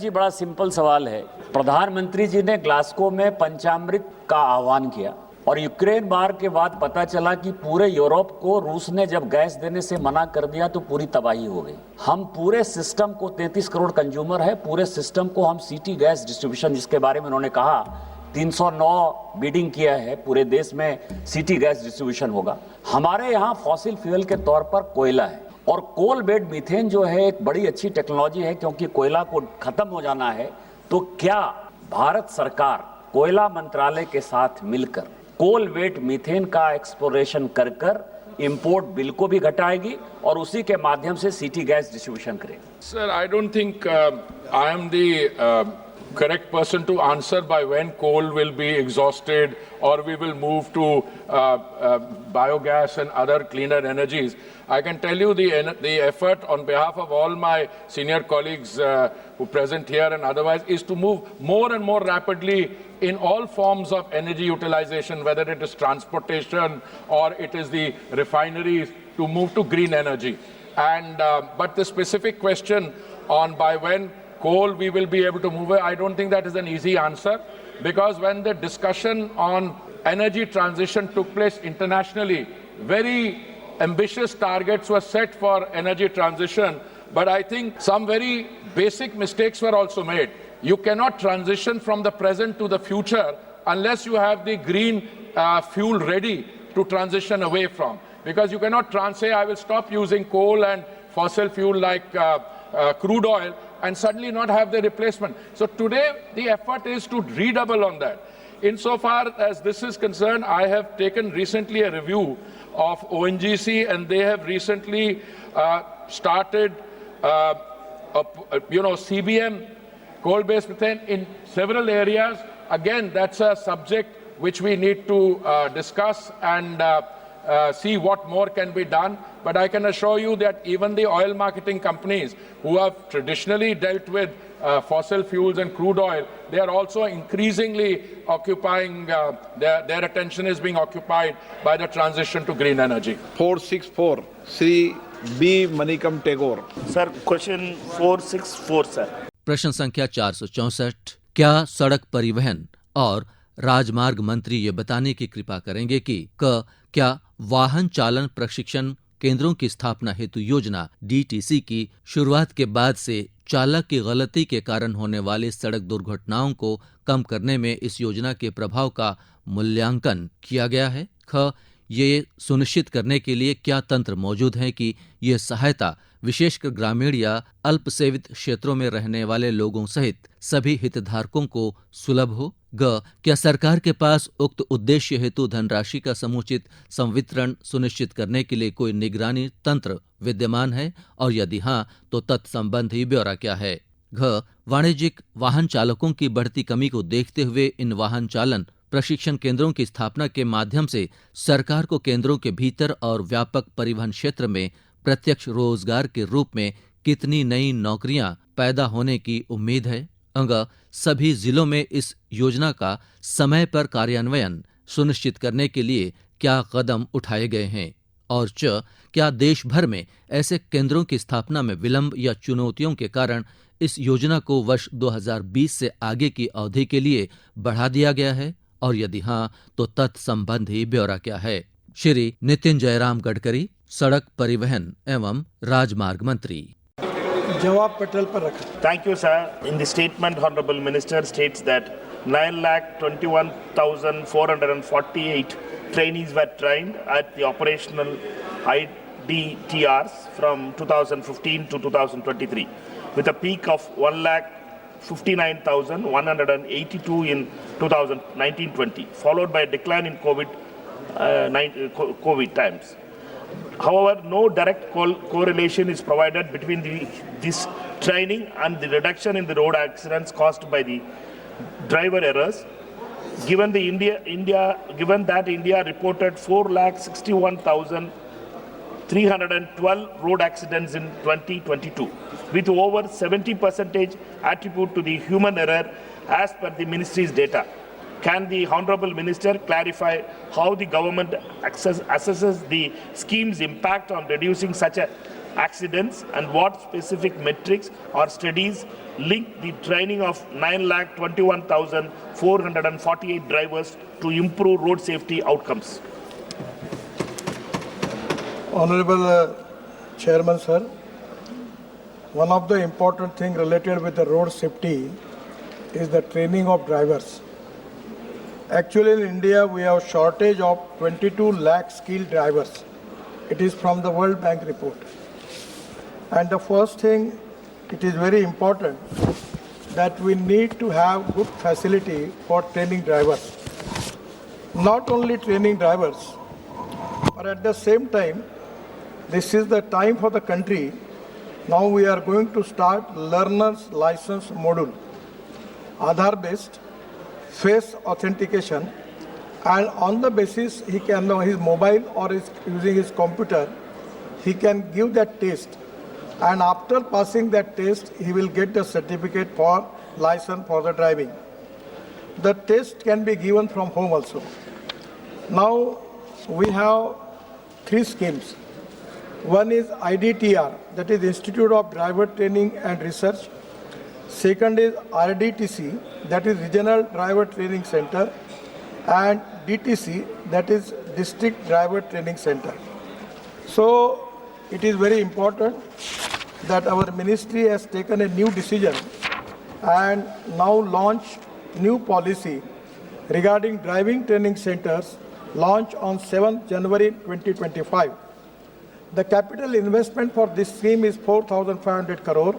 जी बड़ा simple सवाल है। प्रधानमंत्री जी ने Glasgow में पंचामृत का आह्वान किया और यूक्रेन वार के बाद पता चला कि पूरे यूरोप को रूस ने जब गैस देने से मना कर दिया तो पूरी तबाही हो गई। हम पूरे सिस्टम को 33 करोड़ कंज्यूमर है, पूरे सिस्टम को हम सिटी गैस डिस्ट्रीब्यूशन, जिसके बारे में उन्होंने कहा 309 बिडिंग किया है, पूरे देश में सिटी गैस डिस्ट्रीब्यूशन होगा। हमारे यहाँ फॉसिल फ्यूल के तौर पर कोयला है और कोल बेड मीथेन जो है एक बड़ी अच्छी टेक्नोलॉजी है, क्योंकि कोयला को खत्म हो जाना है। तो क्या भारत सरकार कोयला मंत्रालय के साथ मिलकर कोल वेट मीथेन का एक्सप्लोरेशन कर इंपोर्ट बिल को भी घटाएगी और उसी के माध्यम से सिटी गैस डिस्ट्रीब्यूशन करेगी? Sir, I don't think I am the correct person to answer by when coal will be exhausted or we will move to biogas and other cleaner energies. I can tell you the effort on behalf of all my senior colleagues who present here and otherwise is to move more and more rapidly in all forms of energy utilization, whether it is transportation or it is the refineries, to move to green energy. And but the specific question on by when coal we will be able to move it, I don't think that is an easy answer, because when the discussion on energy transition took place internationally, very ambitious targets were set for energy transition, but I think some very basic mistakes were also made. You cannot transition from the present to the future unless you have the green fuel ready to transition away from. Because you cannot say, I will stop using coal and fossil fuel like crude oil and suddenly not have the replacement. So today the effort is to redouble on that. insofar as this is concerned, I have taken recently a review of ONGC, and they have recently started, CBM, coal-based methane, in several areas. Again, that's a subject which we need to discuss and see what more can be done. But I can assure you that even the oil marketing companies who have traditionally dealt with fossil fuels and crude oil, they are also increasingly occupying, their attention is being occupied by the transition to green energy. 464, Sri B. Manikam Tagore. Sir, question 464, sir. प्रश्न संख्या 464। क्या सड़क परिवहन और राजमार्ग मंत्री ये बताने की कृपा करेंगे कि क्या वाहन चालन प्रशिक्षण केंद्रों की स्थापना हेतु योजना DTC की शुरुआत के बाद से चालक की गलती के कारण होने वाली सड़क दुर्घटनाओं को कम करने में इस योजना के प्रभाव का मूल्यांकन किया गया है? ये सुनिश्चित करने के लिए क्या तंत्र मौजूद है कि ये सहायता विशेषकर ग्रामीण या अल्पसेवित क्षेत्रों में रहने वाले लोगों सहित सभी हितधारकों को सुलभ हो? क्या सरकार के पास उक्त उद्देश्य हेतु धनराशि का समुचित संवितरण सुनिश्चित करने के लिए कोई निगरानी तंत्र विद्यमान है, और यदि हाँ तो तत्संबंधी ब्यौरा क्या है? वाणिज्यिक वाहन चालकों की बढ़ती कमी को देखते हुए इन वाहन चालन प्रशिक्षण केंद्रों की स्थापना के माध्यम से सरकार को केंद्रों के भीतर और व्यापक परिवहन क्षेत्र में प्रत्यक्ष रोजगार के रूप में कितनी नई नौकरियां पैदा होने की उम्मीद है? सभी जिलों में इस योजना का समय पर कार्यान्वयन सुनिश्चित करने के लिए क्या कदम उठाए गए हैं? और क्या देश भर में ऐसे केंद्रों की स्थापना में विलंब या चुनौतियों के कारण इस योजना को वर्ष 2020 से आगे की अवधि के लिए बढ़ा दिया गया है, और यदि हाँ तो तत्संबंधी ब्यौरा क्या है? श्री नितिन जयराम गडकरी, सड़क परिवहन एवं राजमार्ग मंत्री। जवाब पटल पर रखा। Thank you, sir. In the statement, Honorable Minister states that 9,21,448 trainees were trained at the operational IDTRs from 2015 to 2023, with a peak of 1,59,182 in 2019-20, followed by a decline in COVID times. However, no direct correlation is provided between this training and the reduction in the road accidents caused by the driver errors. Given that India reported 4,61,312 road accidents in 2022, with over 70% attribute to the human error as per the ministry's data. Can the Honorable Minister clarify how the government assesses the scheme's impact on reducing such accidents, and what specific metrics or studies link the training of 9,21,448 drivers to improve road safety outcomes? Honorable Chairman, sir, one of the important things related with the road safety is the training of drivers. Actually, in India, we have a shortage of 22 lakh skilled drivers. It is from the World Bank report. And the first thing, it is very important that we need to have good facility for training drivers. Not only training drivers, but at the same time, this is the time for the country. Now we are going to start learner's license module, Aadhaar-based, face authentication, and on the basis he can know his mobile or using his computer, he can give that test, and after passing that test he will get the certificate for license for the driving. The test can be given from home also. Now we have 3 schemes. One is IDTR, that is Institute of Driver Training and Research. Second is RDTC, that is Regional Driver Training Center, and DTC, that is District Driver Training Center. So it is very important that our ministry has taken a new decision and now launch new policy regarding driving training centers, launched on 7th January 2025. The capital investment for this scheme is 4,500 crore.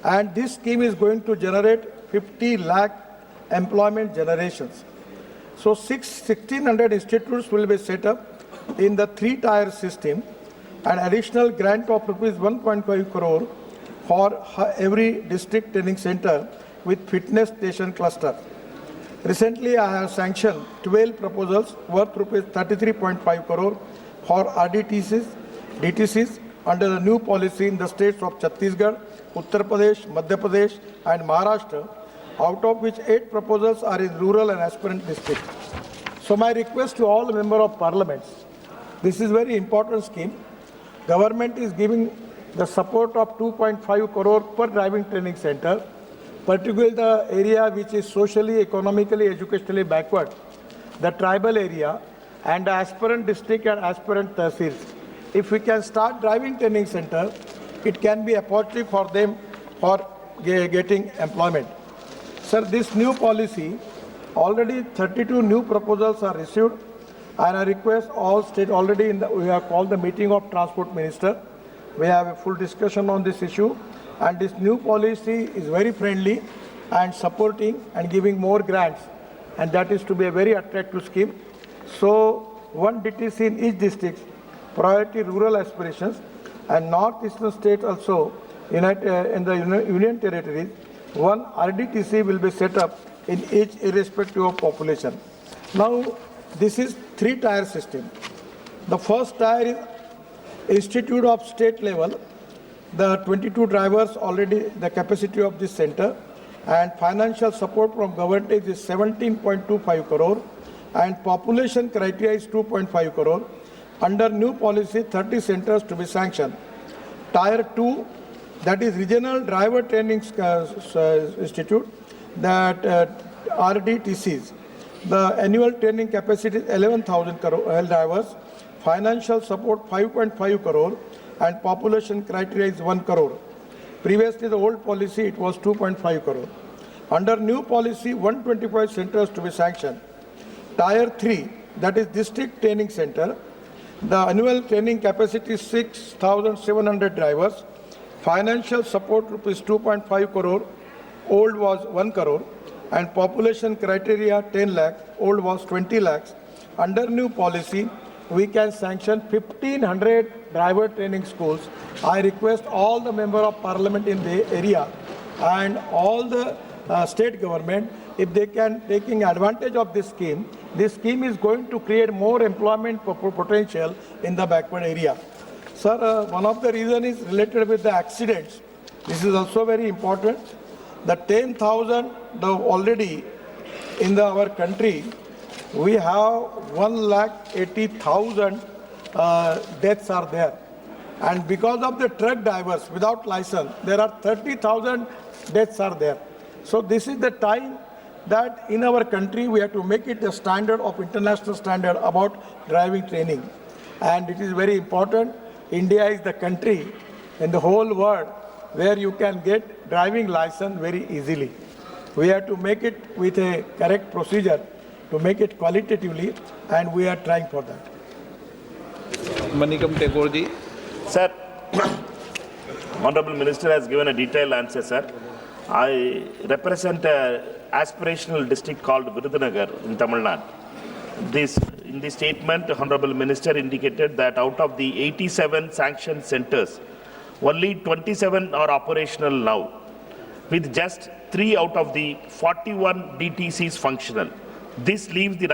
And this scheme is going to generate 50 lakh employment generations. So 1,600 institutes will be set up in the 3-tier system, an additional grant of rupees 1.5 crore for every district training center with fitness station cluster. Recently, I have sanctioned 12 proposals worth rupees 33.5 crore for RDTCs, DTCs under the new policy in the states of Chhattisgarh, Uttar Pradesh, Madhya Pradesh and Maharashtra, out of which 8 proposals are in rural and aspirant districts. So my request to all members of parliament, this is very important scheme. Government is giving the support of 2.5 crore per driving training center, particularly the area which is socially, economically, educationally backward, the tribal area and the aspirant district and aspirant tehsils. If we can start driving training center, it can be a opportunity for them for getting employment. Sir, this new policy, already 32 new proposals are received, and I request all state already we have called the meeting of Transport Minister. We have a full discussion on this issue, and this new policy is very friendly and supporting and giving more grants, and that is to be a very attractive scheme. So one DTC in each district, priority rural aspirations, and northeastern states also in the union territories, one RDTC will be set up in each irrespective of population. Now this is 3-tier system. The first tier is institute of state level. The 22 drivers already the capacity of this center, and financial support from government is 17.25 crore and population criteria is 2.5 crore. Under new policy, 30 centers to be sanctioned. Tier 2, that is regional driver training institute, that RDTCs. The annual training capacity is 11,000 drivers, financial support 5.5 crore and population criteria is 1 crore. Previously, the old policy, it was 2.5 crore. Under new policy, 125 centers to be sanctioned. Tier 3, that is district training center. The annual training capacity is 6,700 drivers. Financial support rupees 2.5 crore, old was 1 crore. And population criteria 10 lakh, old was 20 lakhs. Under new policy, we can sanction 1,500 driver training schools. I request all the members of parliament in the area and all the state government, if they can taking advantage of this scheme is going to create more employment potential in the backward area. Sir, one of the reasons is related with the accidents. This is also very important. The 10,000 already in our country, we have 1,80,000 deaths are there. And because of the truck drivers without license, there are 30,000 deaths are there. So this is the time that in our country we have to make it a standard of international standard about driving training. And it is very important. India is the country in the whole world where you can get driving license very easily. We have to make it with a correct procedure to make it qualitatively, and we are trying for that. Manikam Tagore ji. Sir, Honorable Minister has given a detailed answer, sir. I represent an aspirational district called Virudhunagar in Tamil Nadu. In the statement, Honorable Minister indicated that out of the 87 sanctioned centers, only 27 are operational now, with just 3 out of the 41 DTCs functional. This leaves the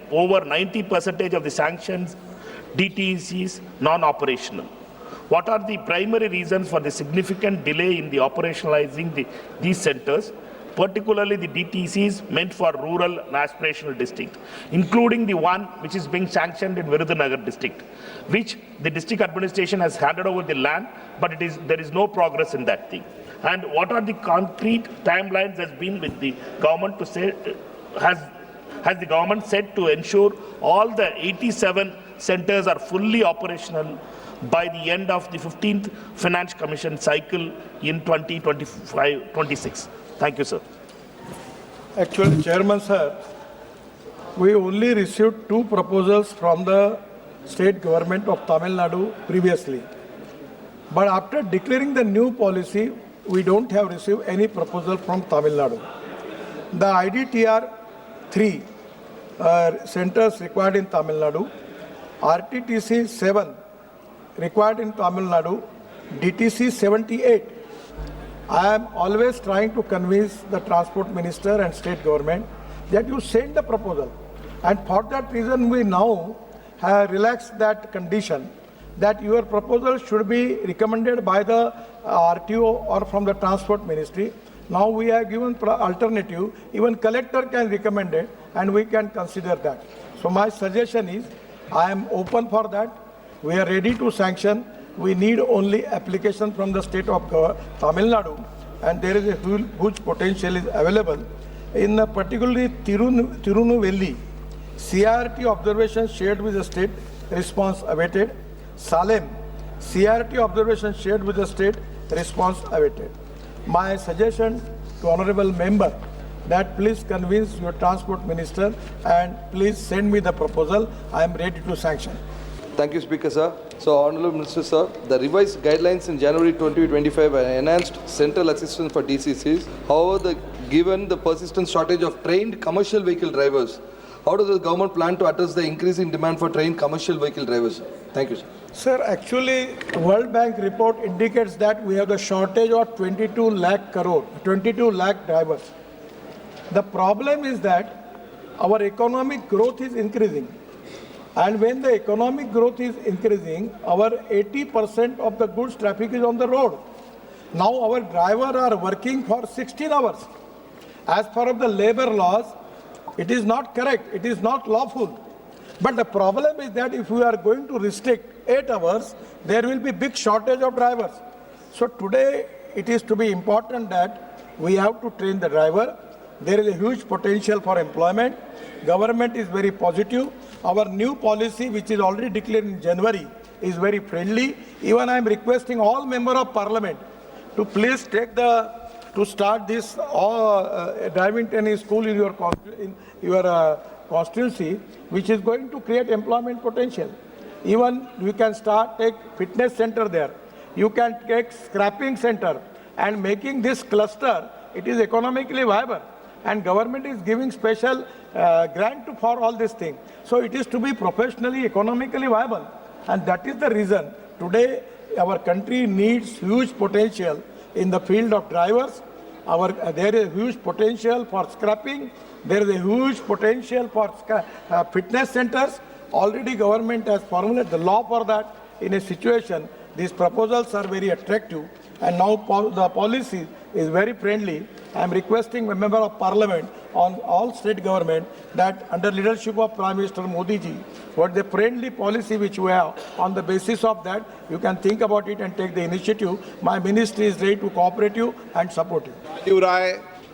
over 90% of the sanctioned DTCs non-operational. What are the primary reasons for the significant delay in the operationalizing these centers, particularly the DTCs meant for rural and aspirational district, including the one which is being sanctioned in Virudhunagar district, which the district administration has handed over the land, but there is no progress in that thing. And what are the concrete timelines has been with the government to say, has the government said to ensure all the 87 centers are fully operational by the end of the 15th Finance Commission cycle in 2025-26? Thank you, sir. Actually, Chairman, sir, we only received 2 proposals from the state government of Tamil Nadu previously. But after declaring the new policy, we don't have received any proposal from Tamil Nadu. The IDTR 3, centers required in Tamil Nadu, RTTC 7 required in Tamil Nadu, DTC 78. I am always trying to convince the Transport Minister and State Government that you send the proposal. And for that reason, we now have relaxed that condition that your proposal should be recommended by the RTO or from the Transport Ministry. Now we have given alternative, even collector can recommend it and we can consider that. So my suggestion is, I am open for that. We are ready to sanction. We need only application from the state of Tamil Nadu, and there is a huge potential is available. In particularly Tirunelveli, CRT observation shared with the state, response awaited. Salem, CRT observation shared with the state, response awaited. My suggestion to honorable member that please convince your transport minister and please send me the proposal. I am ready to sanction. Thank you, Speaker, sir. So, Honourable Minister, sir, the revised guidelines in January 2025 enhanced central assistance for DCCs. However, given the persistent shortage of trained commercial vehicle drivers, how does the government plan to address the increasing demand for trained commercial vehicle drivers? Thank you, sir. Sir, actually, World Bank report indicates that we have the shortage of 22 lakh drivers. The problem is that our economic growth is increasing. And when the economic growth is increasing, our 80% of the goods traffic is on the road. Now our drivers are working for 16 hours. As per the labor laws, it is not correct, it is not lawful. But the problem is that if we are going to restrict 8 hours, there will be big shortage of drivers. So today it is to be important that we have to train the driver. There is a huge potential for employment. Government is very positive. Our new policy, which is already declared in January, is very friendly. Even I am requesting all members of parliament to please to start this driving training school in your constituency, which is going to create employment potential. Even we can take fitness center there. You can take scrapping center, and making this cluster, it is economically viable. And government is giving special grant for all these things. So it is to be professionally, economically viable. And that is the reason today our country needs huge potential in the field of drivers. There is huge potential for scrapping. There is a huge potential for fitness centers. Already government has formulated the law for that. In a situation, these proposals are very attractive. And now the policy is very friendly. I am requesting a member of parliament on all state government that under leadership of Prime Minister Modi ji, what the friendly policy which we have, on the basis of that, you can think about it and take the initiative. My ministry is ready to cooperate you and support you.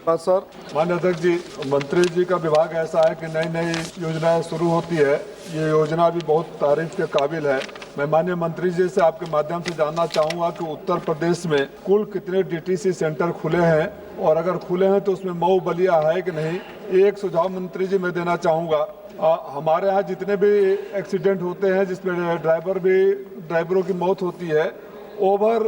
Sir, माननीय अध्यक्ष जी, मंत्री जी का विभाग ऐसा है कि नई नई योजनाएं शुरू होती है। ये योजना भी बहुत तारीफ के काबिल है। मैं माननीय मंत्री जी से आपके माध्यम से जानना चाहूँगा कि उत्तर प्रदेश में कुल कितने डीटीसी सेंटर खुले हैं, और अगर खुले हैं तो उसमें मऊ बलिया है कि नहीं। एक सुझाव मंत्री जी मैं देना चाहूँगा, हमारे यहाँ जितने भी एक्सीडेंट होते हैं जिसमें ड्राइवरों की मौत होती है, ओवर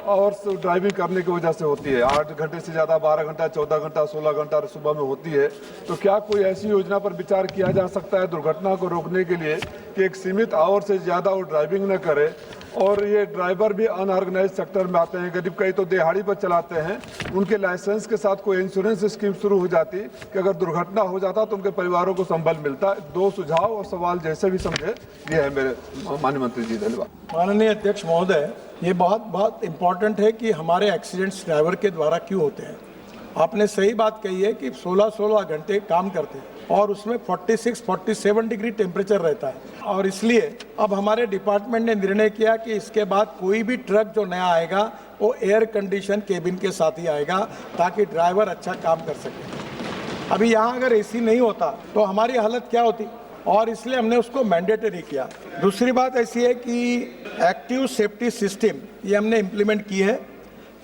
आवर्स ड्राइविंग करने की वजह से होती है। 8 घंटे से ज़्यादा 12 घंटा, 14 घंटा, 16 घंटा सुबह में होती है। तो क्या कोई ऐसी योजना पर विचार किया जा सकता है दुर्घटना को रोकने के लिए कि एक सीमित आवर से ज़्यादा वो ड्राइविंग न करे? और ये ड्राइवर भी अनऑर्गेनाइज सेक्टर में आते हैं, करीब कई तो दिहाड़ी पर चलाते हैं। उनके लाइसेंस के साथ कोई इंश्योरेंस स्कीम शुरू हो जाती कि अगर दुर्घटना हो जाता तो उनके परिवारों को संबल मिलता। 2 सुझाव और सवाल जैसे भी समझे, ये है मेरे माननीय मंत्री जी। धन्यवाद। माननीय अध्यक्ष महोदय, ये बहुत इम्पोर्टेंट है कि हमारे एक्सीडेंट्स ड्राइवर के द्वारा क्यों होते हैं। आपने सही बात कही है कि 16 घंटे काम करते हैं और उसमें 46-47 डिग्री टेम्परेचर रहता है। और इसलिए अब हमारे डिपार्टमेंट ने निर्णय किया कि इसके बाद कोई भी ट्रक जो नया आएगा वो एयर कंडीशन केबिन के साथ ही आएगा, ताकि ड्राइवर अच्छा काम कर सके। अभी यहाँ अगर एसी नहीं होता तो हमारी हालत क्या होती, और इसलिए हमने उसको मैंडेटरी किया। दूसरी बात ऐसी है कि एक्टिव सेफ्टी सिस्टम ये हमने इम्प्लीमेंट की है।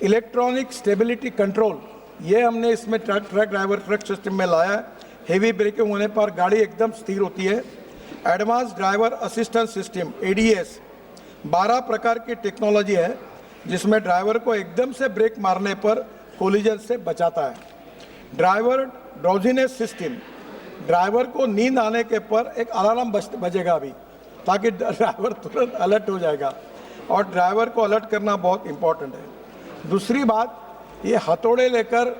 इलेक्ट्रॉनिक स्टेबिलिटी कंट्रोल ये हमने इसमें ट्रक सिस्टम में लाया है। हेवी ब्रेकिंग होने पर गाड़ी एकदम स्थिर होती है। Advance driver assistance system ADS 12 प्रकार की टेक्नोलॉजी है, जिसमें ड्राइवर को एकदम से ब्रेक मारने पर कोलिजन से बचाता है। ड्राइवर ड्राउजीनेस सिस्टम ड्राइवर को नींद आने के पर एक अलार्म बजेगा अभी, ताकि ड्राइवर तुरंत अलर्ट हो जाएगा, और ड्राइवर को अलर्ट करना बहुत इम्पोर्टेंट है। दूसरी बात, ये हथौड़े लेकर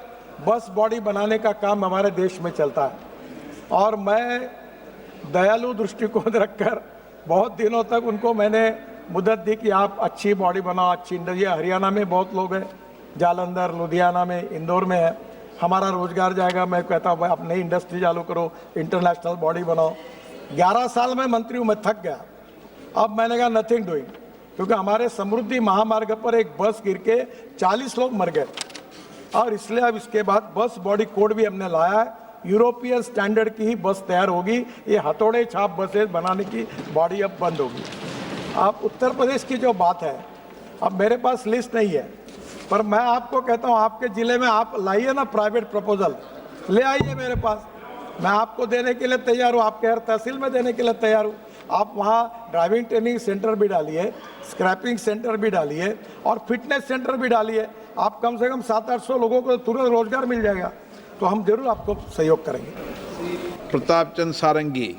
बस बॉडी बनाने का काम हमारे देश में चलता है, और मैं दयालु दृष्टिकोण रखकर बहुत दिनों तक उनको मैंने मुद्दत दी कि आप अच्छी बॉडी बनाओ, अच्छी इंडस्ट्री। हरियाणा में बहुत लोग हैं, जालंधर, लुधियाना में, इंदौर में है, हमारा रोजगार जाएगा। मैं कहता हूँ भाई आप नई इंडस्ट्री चालू करो, इंटरनेशनल बॉडी बनाओ। 11 साल में मंत्री हूँ, मैं थक गया। अब मैंने कहा नथिंग डूइंग, क्योंकि हमारे समृद्धि महामार्ग पर एक बस गिर के 40 लोग मर गए, और इसलिए अब इसके बाद बस बॉडी कोड भी हमने लाया है। यूरोपियन स्टैंडर्ड की ही बस तैयार होगी। ये हथौड़े छाप बसेस बनाने की बॉडी अब बंद होगी। अब उत्तर प्रदेश की जो बात है, अब मेरे पास लिस्ट नहीं है, पर मैं आपको कहता हूँ आपके जिले में आप लाइए ना प्राइवेट प्रपोजल, ले आइए मेरे पास, मैं आपको देने के लिए तैयार हूँ, आपके हर तहसील में देने के लिए तैयार हूँ। आप वहाँ ड्राइविंग ट्रेनिंग सेंटर भी डालिए, स्क्रैपिंग सेंटर भी डालिए, और फिटनेस सेंटर भी डालिए। आप कम से कम 700-800 लोगों को तुरंत रोजगार मिल जाएगा, तो हम जरूर आपको सहयोग करेंगे। प्रताप चंद सारंगी।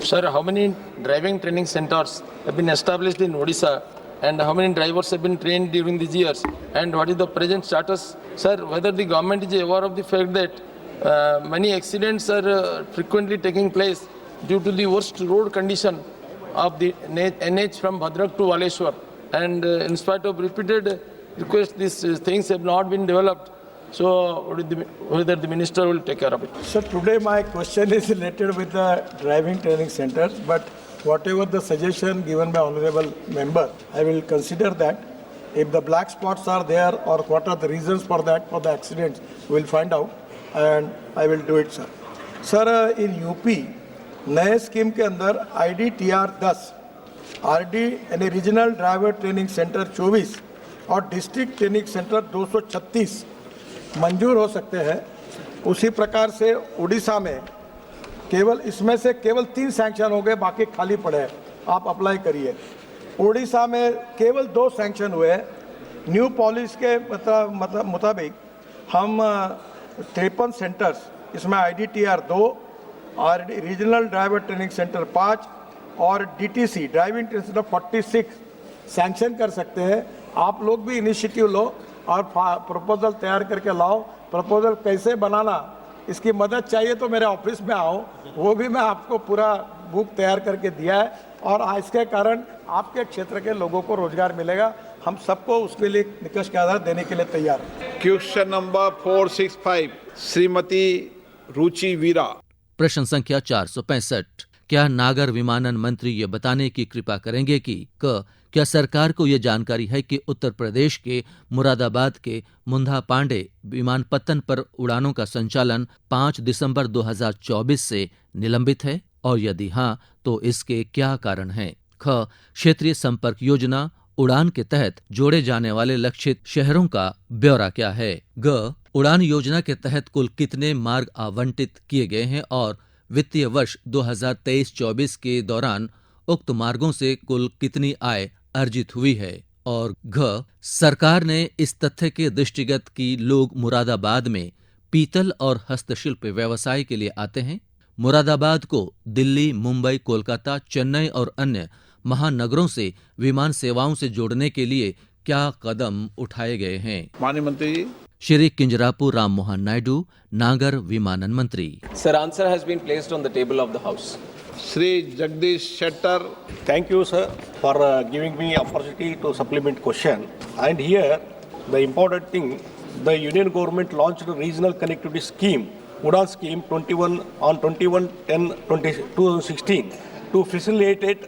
Sir, how many driving training centers have been established in Odisha, and how many drivers have been trained during these years, and what is the present status? Sir, whether the government is aware of the fact that many accidents are frequently taking place due to the worst road condition of the NH from Bhadrak to Waleshwar, and in spite of repeated requests, these things have not been developed. So, whether the minister will take care of it? Sir, today my question is related with the driving training centers, but whatever the suggestion given by honorable member, I will consider that. If the black spots are there, or what are the reasons for that, for the accidents, we will find out, and I will do it, sir. Sir, in UP, नए scheme के अंदर IDTR 10, RD यानी regional driver training centre 24 और district training centre 236 मंजूर हो सकते हैं। उसी प्रकार से उड़ीसा में केवल इसमें से केवल 3 सैंक्शन हो गए, बाकी खाली पड़े हैं, आप अप्लाई करिए। उड़ीसा में केवल 2 सैंक्शन हुए। न्यू पॉलिसी के मुताबिक हम 53 सेंटर्स, इसमें IDTR 2 और रीजनल ड्राइवर ट्रेनिंग सेंटर 5 और DTC driving training centre 46 sanction कर सकते हैं। आप लोग भी इनिशिएटिव लो और प्रपोजल तैयार करके लाओ। प्रपोजल कैसे बनाना, इसकी मदद चाहिए तो मेरे ऑफिस में आओ, वो भी मैं आपको पूरा बुक तैयार करके दिया है, और इसके कारण आपके क्षेत्र के लोगों को रोजगार मिलेगा। हम सबको उसके लिए निष्कर्ष के आधार देने के लिए तैयार हैं। क्वेश्चन नंबर 465 श्रीमती रुचि वीरा। प्रश्न संख्या 465। क्या नागर विमानन मंत्री ये बताने की कृपा करेंगे कि क्या सरकार को ये जानकारी है कि उत्तर प्रदेश के मुरादाबाद के मुंधा पांडे विमानपत्तन पर उड़ानों का संचालन 5 दिसंबर 2024 से निलंबित है, और यदि हाँ तो इसके क्या कारण हैं? ख. क्षेत्रीय संपर्क योजना उड़ान के तहत जोड़े जाने वाले लक्षित शहरों का ब्यौरा क्या है? ग. उड़ान योजना के तहत कुल कितने मार्ग आवंटित किए गए हैं और वित्तीय वर्ष 2023-24 के दौरान उक्त मार्गों से कुल कितनी आय अर्जित हुई है? और घ. सरकार ने इस तथ्य के दृष्टिगत कि लोग मुरादाबाद में पीतल और हस्तशिल्प व्यवसाय के लिए आते हैं, मुरादाबाद को दिल्ली, मुंबई, कोलकाता, चेन्नई और अन्य महानगरों से विमान सेवाओं से जोड़ने के लिए क्या कदम उठाए गए हैं? माननीय मंत्री जी। श्री किंजरापू राम मोहन नायडू, नागर विमानन मंत्री। Sir, answer has been placed on the table of the House. Shri Jagdish Shettar. Thank you, sir, for giving me opportunity to supplement question. And here, the important thing, the Union government launched a regional connectivity scheme, UDAN scheme 21/10/2016, to facilitate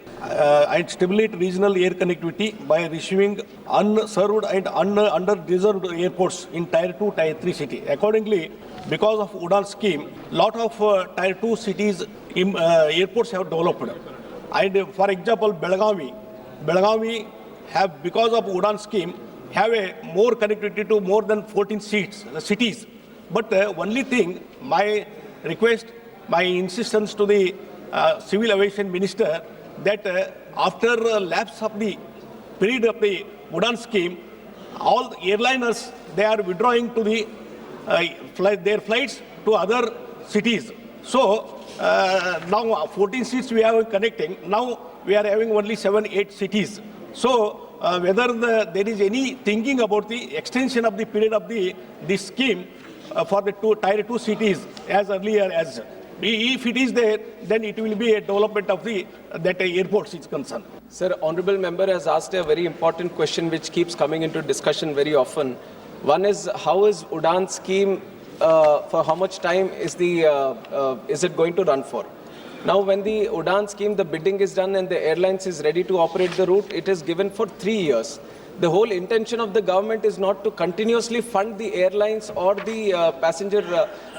and stimulate regional air connectivity by issuing unserved and under-reserved airports in Tier 2, Tier 3 city. Accordingly, because of UDAN scheme, lot of Tier 2 cities airports have developed. And for example, Belgavi have, because of UDAN scheme, have a more connectivity to more than 14 cities. But only thing, my request, my insistence to the Civil Aviation Minister, that after lapse of the period of the UDAN scheme, all airliners, they are withdrawing to the their flights to other cities. So now 14 seats we are connecting. Now we are having only 7-8 cities. So whether there is any thinking about the extension of the period of this scheme for the tier 2 cities as earlier as. If it is there, then it will be a development of that airports is concerned. Sir, honourable member has asked a very important question which keeps coming into discussion very often. One is, how is Udan scheme, for how much time is it going to run for? Now, when the Udan scheme, the bidding is done and the airlines is ready to operate the route, it is given for 3 years. The whole intention of the government is not to continuously fund the airlines or the passenger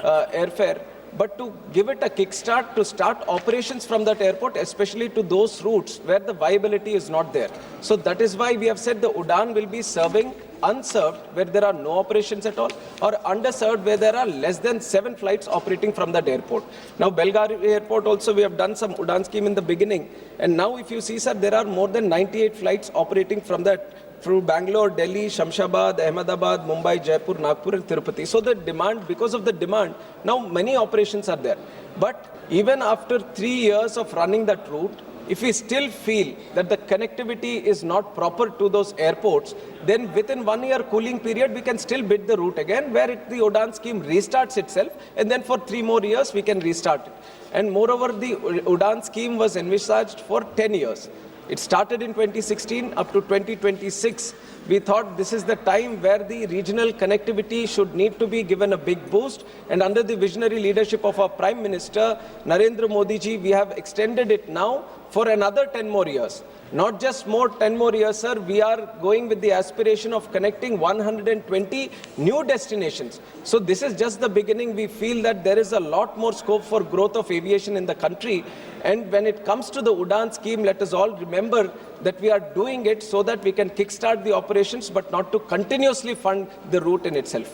airfare, but to give it a kickstart to start operations from that airport, especially to those routes where the viability is not there. So that is why we have said the Udan will be serving unserved where there are no operations at all, or underserved where there are less than 7 flights operating from that airport. Now Belgavi airport also we have done some Udan scheme in the beginning, and now if you see, sir, there are more than 98 flights operating from that through Bangalore, Delhi, Shamshabad, Ahmedabad, Mumbai, Jaipur, Nagpur and Tirupati. So the demand, because of the demand, now many operations are there. But even after 3 years of running that route, if we still feel that the connectivity is not proper to those airports, then within 1 year cooling period, we can still bid the route again, where the Udan scheme restarts itself, and then for 3 more years, we can restart it. And moreover, the Udan scheme was envisaged for 10 years. It started in 2016 up to 2026. We thought this is the time where the regional connectivity should need to be given a big boost. And under the visionary leadership of our Prime Minister, Narendra Modi ji, we have extended it now for another 10 more years. Not just 10 more years, sir. We are going with the aspiration of connecting 120 new destinations. So this is just the beginning. We feel that there is a lot more scope for growth of aviation in the country. And when it comes to the Udan scheme, let us all remember that we are doing it so that we can kickstart the operations, but not to continuously fund the route in itself.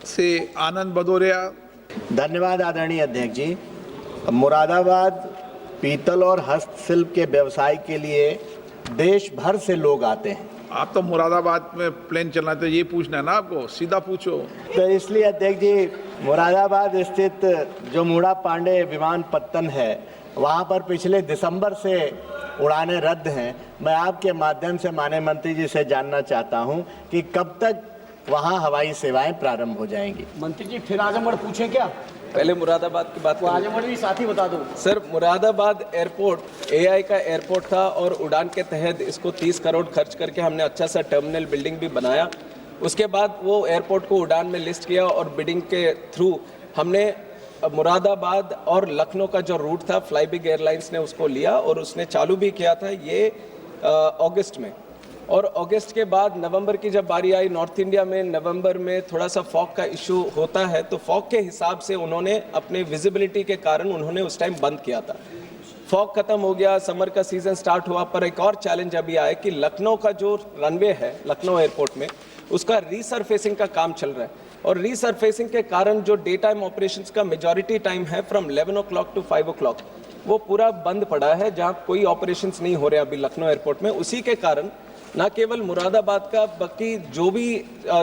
से आनंद भदौरिया। धन्यवाद आदरणीय अध्यक्ष जी। मुरादाबाद पीतल और हस्तशिल्प के व्यवसाय के लिए देश भर से लोग आते हैं। आप तो मुरादाबाद में प्लेन चलना तो ये पूछना है ना आपको, सीधा पूछो। तो इसलिए अध्यक्ष जी, मुरादाबाद स्थित जो मूड़ा पांडे विमानपत्तन है, वहाँ पर पिछले दिसंबर से उड़ानें रद्द हैं। मैं आपके माध्यम से माननीय मंत्री जी से जानना चाहता हूँ कि कब तक वहाँ हवाई सेवाएं प्रारंभ हो जाएंगी। मंत्री जी फिर आजमगढ़ पूछें क्या? पहले मुरादाबाद की बात आजमगढ़ भी साथ ही बता दो। सर, मुरादाबाद एयरपोर्ट एआई का एयरपोर्ट था और उड़ान के तहत इसको 30 करोड़ खर्च करके हमने अच्छा सा टर्मिनल बिल्डिंग भी बनाया। उसके बाद वो एयरपोर्ट को उड़ान में लिस्ट किया और बिडिंग के थ्रू हमने मुरादाबाद और लखनऊ का जो रूट था, फ्लाई बिग एयरलाइंस ने उसको लिया और उसने चालू भी किया था ये अगस्त में। और अगस्त के बाद नवंबर की जब बारी आई, नॉर्थ इंडिया में नवंबर में थोड़ा सा फॉग का इशू होता है, तो फॉग के हिसाब से उन्होंने अपने विजिबिलिटी के कारण उन्होंने उस टाइम बंद किया था। फॉग खत्म हो गया, समर का सीजन स्टार्ट हुआ, पर एक और चैलेंज अभी आया कि लखनऊ का जो रनवे है लखनऊ एयरपोर्ट में, उसका रीसरफेसिंग का काम चल रहा है और रीसरफेसिंग के कारण जो डे टाइम ऑपरेशंस का मेजॉरिटी टाइम है फ्रॉम 11 o'clock to 5 o'clock, वो पूरा बंद पड़ा है, जहाँ कोई ऑपरेशंस नहीं हो रहे अभी लखनऊ एयरपोर्ट में। उसी के कारण न केवल मुरादाबाद का, बल्कि जो भी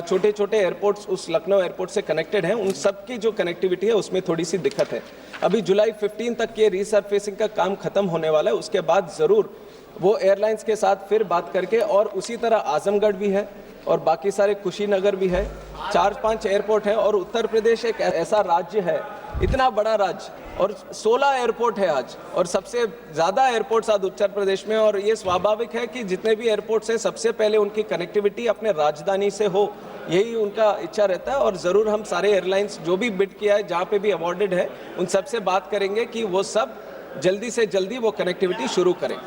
छोटे छोटे एयरपोर्ट्स उस लखनऊ एयरपोर्ट से कनेक्टेड हैं, उन सब की जो कनेक्टिविटी है उसमें थोड़ी सी दिक्कत है। अभी जुलाई 15 तक ये रीसरफेसिंग का काम खत्म होने वाला है। उसके बाद ज़रूर वो एयरलाइंस के साथ फिर बात करके, और उसी तरह आजमगढ़ भी है और बाकी सारे कुशीनगर भी है, 4-5 एयरपोर्ट हैं। और उत्तर प्रदेश एक ऐसा राज्य है, इतना बड़ा राज्य, और 16 एयरपोर्ट है आज, और सबसे ज़्यादा एयरपोर्ट्स आज उत्तर प्रदेश में। और ये स्वाभाविक है कि जितने भी एयरपोर्ट्स हैं, सबसे पहले उनकी कनेक्टिविटी अपने राजधानी से हो, यही उनका इच्छा रहता है। और ज़रूर हम सारे एयरलाइंस जो भी बिड किया है, जहाँ पे भी अवॉर्डेड है, उन सबसे बात करेंगे कि वो सब जल्दी से जल्दी वो कनेक्टिविटी शुरू करें।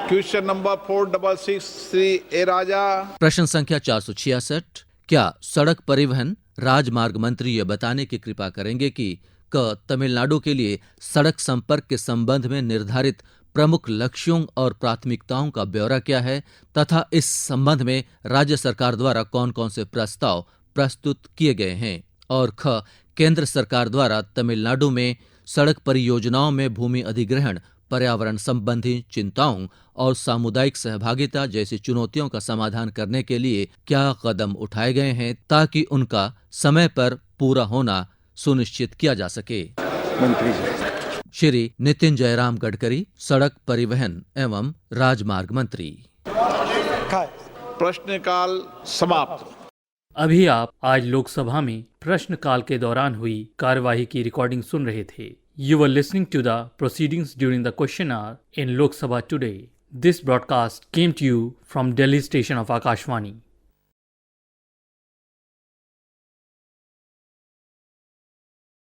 क्वेश्चन नंबर 466 श्री ए राजा। प्रश्न संख्या 466, क्या सड़क परिवहन राजमार्ग मंत्री ये बताने की कृपा करेंगे कि तमिलनाडु के लिए सड़क संपर्क के संबंध में निर्धारित प्रमुख लक्ष्यों और प्राथमिकताओं का ब्यौरा क्या है तथा इस संबंध में राज्य सरकार द्वारा कौन कौन से प्रस्ताव प्रस्तुत किए गए हैं, और केंद्र सरकार द्वारा तमिलनाडु में सड़क परियोजनाओं में भूमि अधिग्रहण, पर्यावरण संबंधी चिंताओं और सामुदायिक सहभागिता जैसी चुनौतियों का समाधान करने के लिए क्या कदम उठाए गए हैं ताकि उनका समय पर पूरा होना सुनिश्चित किया जा सके। मंत्री जी। श्री नितिन जयराम गडकरी, सड़क परिवहन एवं राजमार्ग मंत्री। प्रश्नकाल समाप्त। अभी आप आज लोकसभा में प्रश्नकाल के दौरान हुई कार्यवाही की रिकॉर्डिंग सुन रहे थे। You were listening to the proceedings during the question hour in Lok Sabha today. This broadcast came to you from Delhi station of Akashvani.